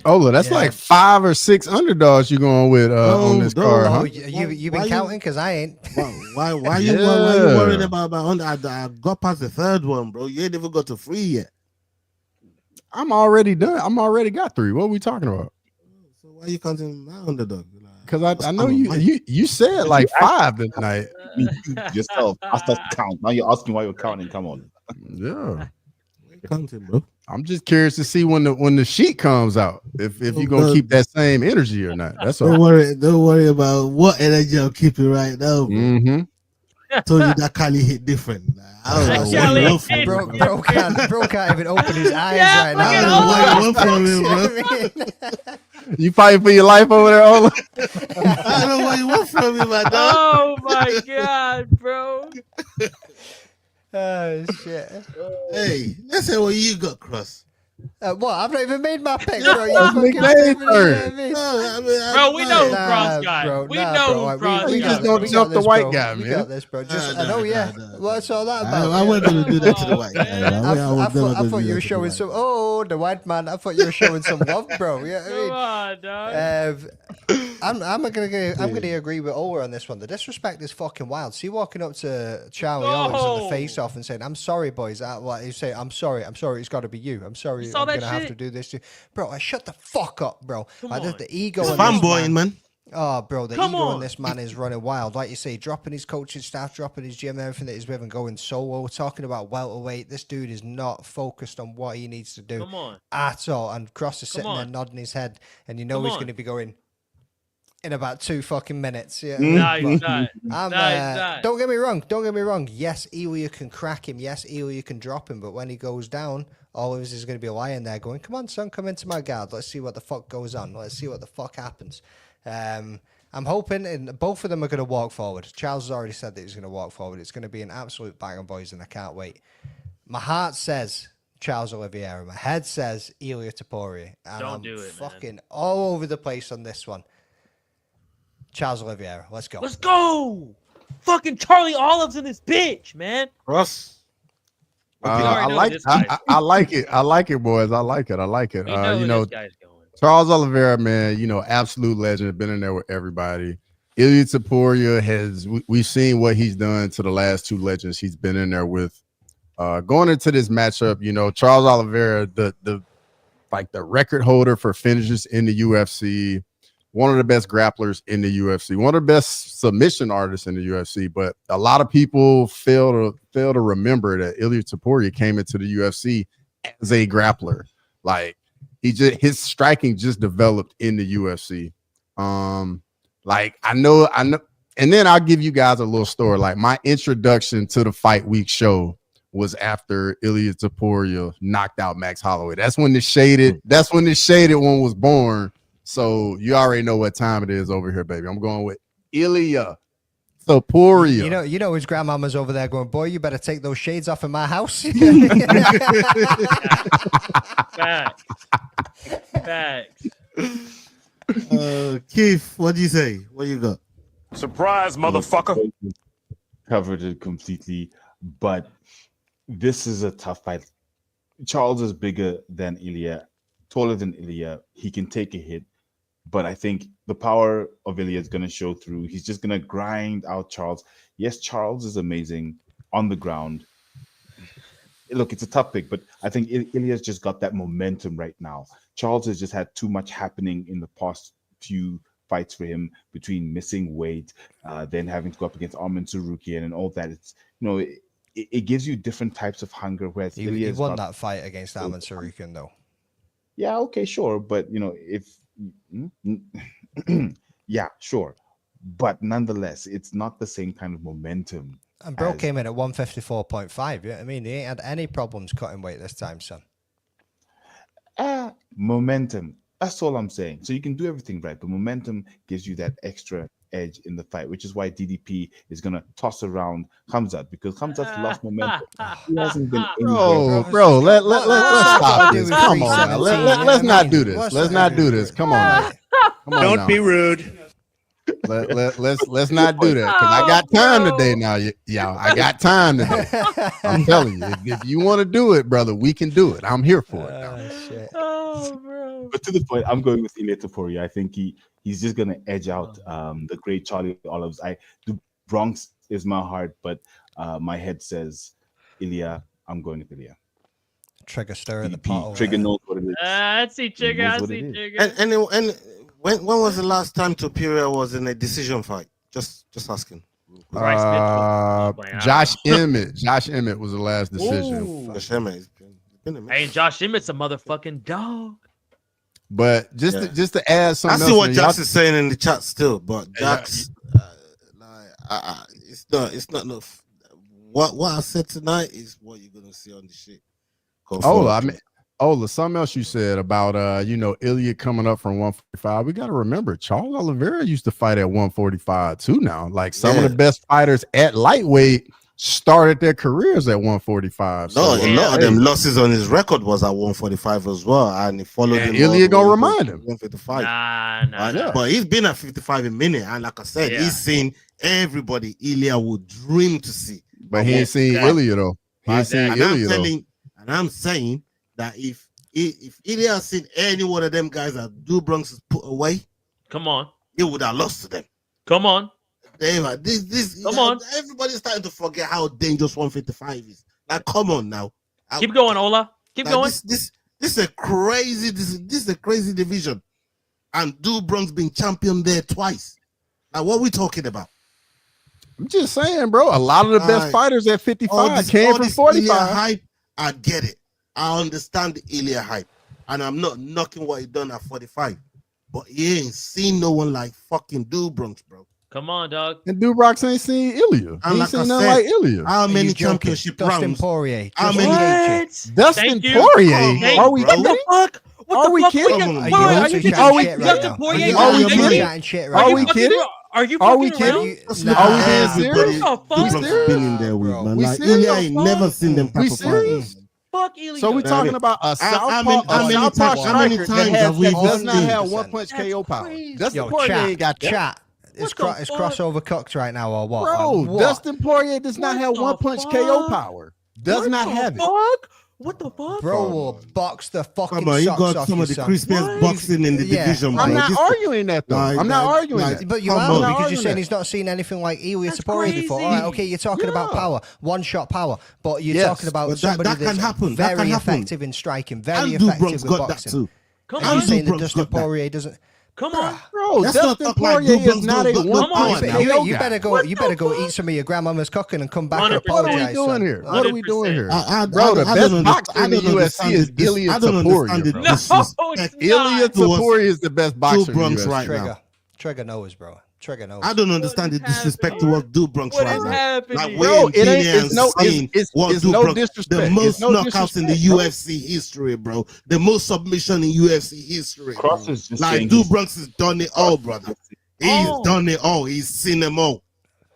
Oh, that's like 5 or 6 underdogs you're going with on this card. Huh? You've been counting because I ain't. Why you worried about I got past the third one, bro? You ain't even got to 3 yet. I'm already done. I'm already got 3. What are we talking about? So why you counting my underdog? Because I know you said like 5 tonight. Yourself. I start to count. Now you're asking why you're counting. Come on. Yeah. Counting, bro. I'm just curious to see when the sheet comes out. If you're gonna keep that same energy or not. That's all. Don't worry about what energy I'm keeping right now. told you that Cali hit different. I don't know what you want from him, Bro can't even open his eyes right now. I don't know what you want from him, bro. You fighting for your life over there, Ola? I don't know what you want from me, my dog. Oh my god, bro. Oh shit. Hey, let's say what you got, Cross. What? I've not even made my pick, bro. Bro, we know who Cross got. We know who Cross got. We just don't jump the white guy, We man. got this, bro. I know, yeah. What's all that about? I wasn't going to do that to the white guy. I thought you were showing some. Oh, the white man. I thought you were showing some love, bro. Yeah, Come on, dog. I'm gonna agree with Ola on this one. The disrespect is fucking wild. See, walking up to Charlie Owens on the face off and saying, "I'm sorry, boys." Like you say, "I'm sorry. It's got to be you. I'm sorry. I'm gonna have to do this." Bro, shut the fuck up, bro. The ego. It's fanboying, man. Oh, bro, the ego in this man is running wild. Like you say, dropping his coaching staff, dropping his gym, everything that he's with, and going solo. Talking about welterweight. This dude is not focused on what he needs to do at all. And Cross is sitting there nodding his head, and you know he's going to be going in about 2 fucking minutes. Yeah. No, he's not. Don't get me wrong. Yes, Ilia can crack him. Yes, Ilia can drop him. But when he goes down, all of us is going to be lying there going, "Come on, son, come into my guard. Let's see what the fuck goes on. Let's see what the fuck happens." I'm hoping, and both of them are going to walk forward. Charles has already said that he's going to walk forward. It's going to be an absolute bang on, boys, and I can't wait. My heart says Charles Oliveira. My head says Ilia Topuria. And Don't I'm do it, fucking man. all over the place on this one. Charles Oliveira, let's go. Let's go. Fucking Charlie Olive's in this bitch, man. Ross. I like it. I like it, boys. I like it. You know this guy's going. Charles Oliveira, man, absolute legend. Been in there with everybody. Ilia Topuria we've seen what he's done to the last 2 legends he's been in there with. Going into this matchup, Charles Oliveira, the record holder for finishes in the UFC, one of the best grapplers in the UFC, one of the best submission artists in the UFC. But a lot of people fail to remember that Ilia Topuria came into the UFC as a grappler. Like, his striking just developed in the UFC. I know, and then I'll give you guys a little story. Like, my introduction to the Fight Week show was after Ilia Topuria knocked out Max Holloway. That's when the shaded one was born. So you already know what time it is over here, baby. I'm going with Ilia Topuria. You know his grandmama's over there going, "Boy, you better take those shades off in my house." Facts. Keith, what do you say? What you got? Surprise, motherfucker. Covered it completely, but this is a tough fight. Charles is bigger than Ilia, taller than Ilia. He can take a hit, but I think the power of Ilia is going to show through. He's just going to grind out Charles. Yes, Charles is amazing on the ground. Look, it's a tough pick, but I think Ilia's just got that momentum right now. Charles has just had too much happening in the past few fights for him, between missing weight, then having to go up against Arman Tsarukyan and all that. It's, it gives you different types of hunger. Whereas he won that fight against Arman Tsarukyan, though. Yeah, okay, sure, but if yeah, sure, but nonetheless, it's not the same kind of momentum. And bro came in at 154.5. You know what I mean? He ain't had any problems cutting weight this time, son. Momentum. That's all I'm saying. So you can do everything right, but momentum gives you that extra edge in the fight, which is why DDP is going to toss around Khamzat, because Khamzat's lost momentum. He hasn't been bro, let's stop this. Come on now. Let's not do this. Let's not do this. Come on. Don't be rude. Let's not do that, because I got time today now, y'all. I got time today. I'm telling you, if you want to do it, brother, we can do it. I'm here for it. Shit. Oh, bro. But to the point, I'm going with Ilia Topuria. I think he's just going to edge out the great Charlie Olives. The Bronx is my heart, but my head says Ilia. I'm going with Ilia. Trigger stir in the pot. Trigger knows what it is. I see Trigger. And when was the last time Topuria was in a decision fight? Just asking. Josh Emmett. Josh Emmett was the last decision. Josh Emmett. Hey, Josh Emmett's a motherfucking dog. But just to add something, I see what Jax is saying in the chat still, but Jax, It's not enough. What I said tonight is what you're gonna see on the shit. Something else you said about Ilia coming up from 145. We got to remember Charles Oliveira used to fight at 145 too. Now, like some of the best fighters at lightweight started their careers at 145. No, a lot of them losses on his record was at 145 as well, and he followed him. Ilia gonna remind him 155. Nah. But he's been at 55 a minute, and like I said, he's seen everybody Ilia would dream to see. But he ain't seen Ilia though. He ain't seen Ilia though. And I'm saying that if Ilia had seen any one of them guys that Do Bronx has put away, come on, he would have lost to them. Come on. Come on. Everybody's starting to forget how dangerous 155 is. Like, come on now. Keep going, Ola. Keep going. This is a crazy. This is a crazy division, and Do Bronx being champion there twice. Now, what are we talking about? I'm just saying, bro. A lot of the best fighters at 55 came from 45. Hype, I get it. I understand the Ilia hype, and I'm not knocking what he done at 45, but he ain't seen no one like fucking Do Bronx, bro. Come on, dog. And Do Bronx ain't seen Ilia. He ain't seen nothing like Ilia. How many championship rounds? Dustin Poirier. How many? Dustin Poirier? Are we kidding? What the fuck? Are we kidding? Are you kidding? Are you kidding? Are we being serious? Been in there with, man. Like, Ilia ain't never seen them type of fighters. Fuck Ilia. So we're talking about a southpaw striker that does not have one punch KO power. Dustin Poirier ain't got chat. Is crossover cooked right now or what? Bro, Dustin Poirier does not have one punch KO power. Does not have it. What the fuck? Bro will box the fucking Come on, you socks got off some of the crispiest boxing in the division, bro. I'm not arguing that, though. I'm not arguing that. But you are, because you're saying he's not seen anything like Ilia Topuria before. All right, okay, you're talking about power, one-shot power, but you're talking about somebody that's very effective in striking, very effective with boxing. Come on. You're saying that Dustin Poirier doesn't... Come on, bro. Dustin Poirier is not a one punch. You better go eat some of your grandmama's cooking and come back and 100%. apologize. What are we doing here? Bro, the best boxer in the UFC is Ilia Topuria. Ilia Topuria is the best boxer in the UFC right now. Trigger knows, bro. Trigger knows. I don't understand the disrespect towards Do Bronx right now. Like, bro, it's no disrespect. The most knockouts in the UFC history, bro. The most submission in UFC history. Like, Do Bronx has done it all, brother. He's done it all. He's seen them all.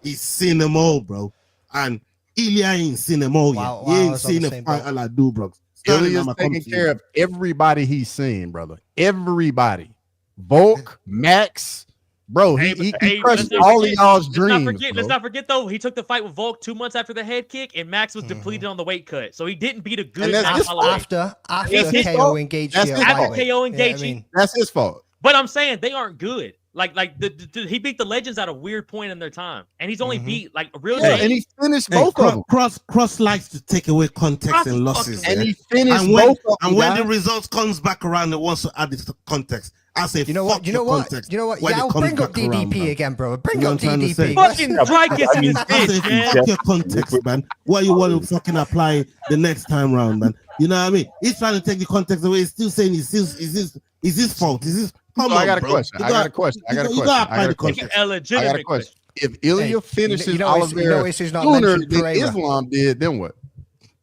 He's seen them all, bro. And Ilia ain't seen them all yet. He ain't seen a fighter like Do Bronx. Ilia's taking care of everybody he's seen, brother. Everybody. Volk, Max. Bro, he crushed all of y'all's dreams. Let's not forget, though, he took the fight with Volk 2 months after the head kick, and Max was depleted on the weight cut. So he didn't beat a good Max after KO engaged. After KO engaged. That's his fault. But I'm saying they aren't good. Like he beat the legends at a weird point in their time, and he's only beat like a real. And he finished both of them. Cross likes to take away context and losses, and he finished both of them. And when the results comes back around, it wants to add it to context. I say, you know what? Yeah, I'll bring up DDP again, bro. Bring up DDP. Fucking Dreykus in his bitch, man. Fuck your context, man. What you want to fucking apply the next time round, man? You know what I mean? He's trying to take the context away. He's still saying is his fault? Is this? I got a question. I got a question. I got a question. If Ilia finishes Oliveira sooner than Islam did, then what?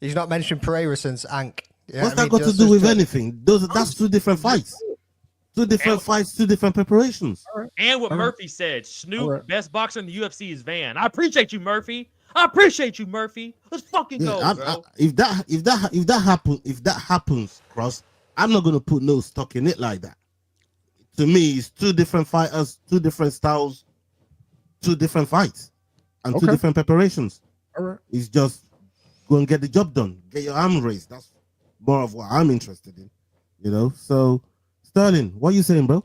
He's not mentioned Pereira since Ank. What's that got to do with anything? That's two different fights. Two different fights, two different preparations. And what Murphy said, Snoop, best boxer in the UFC is Van. I appreciate you, Murphy. Let's fucking go, bro. If that happens, Cross, I'm not gonna put no stock in it like that. To me, it's two different fighters, two different styles, two different fights, and two different preparations. It's just go and get the job done, get your arm raised. That's more of what I'm interested in, you know. So, Sterling, what are you saying, bro?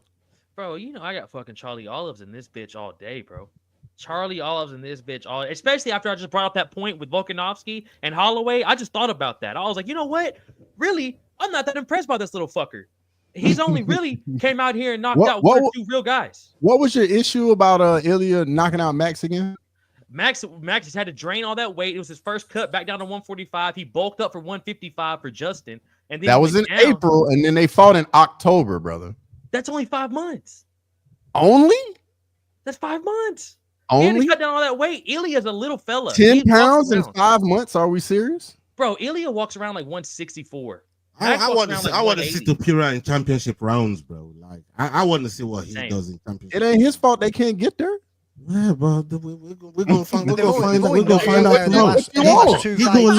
Bro, you know I got fucking Charlie Olives in this bitch all day, bro. Charlie Olives in this bitch all, especially after I just brought up that point with Volkanovski and Holloway. I just thought about that. I was like, you know what? Really, I'm not that impressed by this little fucker. He's only really came out here and knocked out one or two real guys. What was your issue about Ilia knocking out Max again? Max just had to drain all that weight. It was his first cut back down to 145. He bulked up for 155 for Justin. And then that was in April, and then they fought in October, brother. That's only 5 months. Only? That's 5 months. He had to Only cut down all that weight. Ilia's a little fella. 10 He walks pounds in around. 5 months. Are we serious? Bro, Ilia walks around like 164. I want to see. I want to see Topuria in championship rounds, bro. Like I want to see what he does in championship. It ain't his fault they can't get there. Yeah, but we're gonna find out tomorrow. He's gonna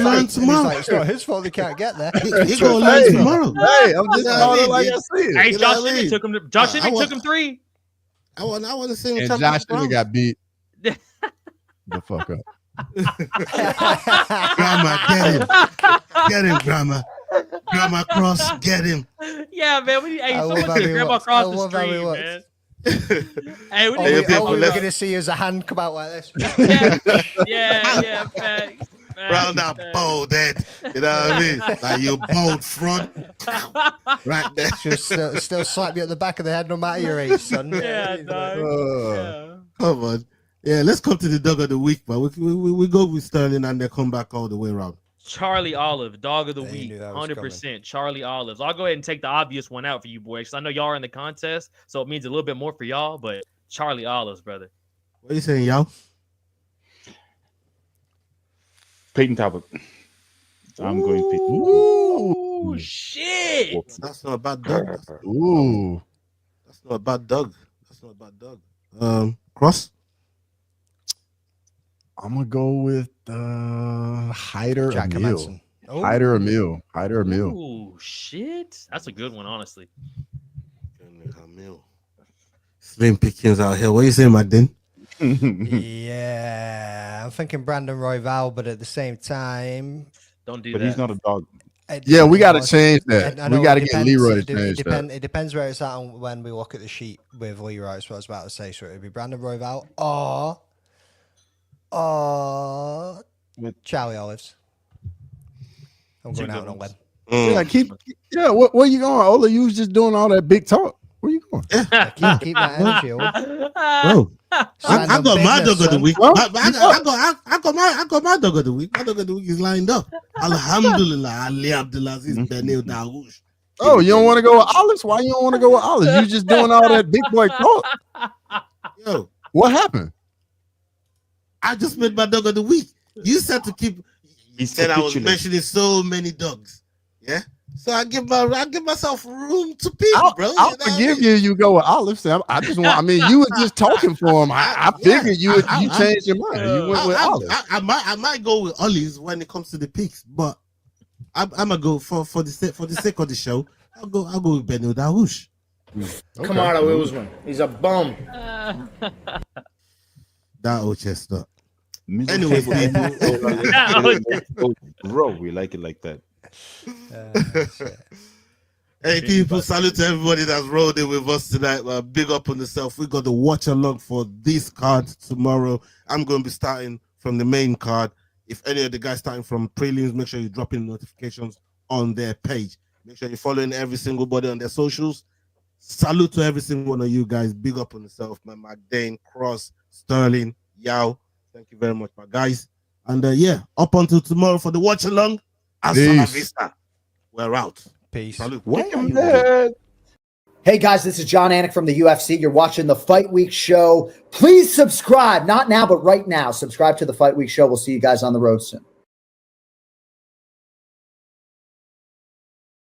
learn tomorrow. It's not his fault they can't get there. He's gonna learn tomorrow. Hey, I'm just calling it like I see it. Hey, Josh Emmett took him. Josh Emmett took him 3. I want to see him. And Josh Emmett got beat. The fuck up. Grandma, get him, Grandma. Grandma Cross, get him. Yeah, man. Someone took Grandma Cross the stream, man. Hey, we're gonna see as a hand come out like this. Yeah, facts. Round that bold head, you know what I mean? Like your bold front, right there. Just still slap you at the back of the head, no matter your age, son. Yeah, dog. Come on, yeah. Let's come to the dog of the week, but we go with Sterling and they come back all the way around. Charlie Olive, dog of the week, 100%. Charlie Olives. I'll go ahead and take the obvious one out for you boys, because I know y'all are in the contest, so it means a little bit more for y'all. But Charlie Olives, brother. What are you saying, y'all? Payton Talbott. I'm going Payton. Ooh, shit. That's not a bad dog. That's not a bad dog. That's not a bad dog. Cross? I'm gonna go with Hyder Amil. Hyder Amil. Ooh, shit. That's a good one, honestly. Amil. Slim pickings out here. What are you saying, Magdin? Yeah, I'm thinking Brandon Royval, but at the same time, don't do that. But he's not a dog. Yeah, we got to change that. We got to get Leroy to change that. It depends where it's at when we look at the sheet with Leroy. That's what I was about to say. So it'd be Brandon Royval or Charlie Olives. I'm going out on a limb. Yeah, where you going, Ola? You was just doing all that big talk. Where you going? Keep that energy, bro. I got my dog of the week. I got my dog of the week. My dog of the week is lined up. Alhamdulillah, Ali Abdulaziz Beneil Dariush. Oh, you don't want to go with Olives? Why you don't want to go with Olives? You just doing all that big boy talk. Yo, what happened? I just made my dog of the week. You said to keep. You said I was mentioning so many dogs. Yeah. So I give myself room to pick, bro. I'll forgive you. You go with Olives. I just want. I mean, you were just talking for him. I figured you changed your mind. You went with Olives. I might go with Olives when it comes to the picks, but I'm gonna go for the sake of the show. I'll go with Beneil Dariush. Come on, Usman. He's a bum. That old chestnut. Anyway, bro, we like it like that. Hey people, salute to everybody that's rolled in with us tonight. Big up on yourself. We got the watch along for this card tomorrow. I'm going to be starting from the main card. If any of the guys starting from prelims, make sure you drop in notifications on their page. Make sure you're following every single body on their socials. Salute to every single one of you guys. Big up on yourself, man. McDane, Cross, Sterling, Yao. Thank you very much, my guys. And up until tomorrow for the watch along. Hasta la vista. We're out. Peace. Salute. Hey guys, this is John Anik from the UFC. You're watching the Fight Week Show. Please subscribe. Not now, but right now. Subscribe to the Fight Week Show. We'll see you guys on the road soon.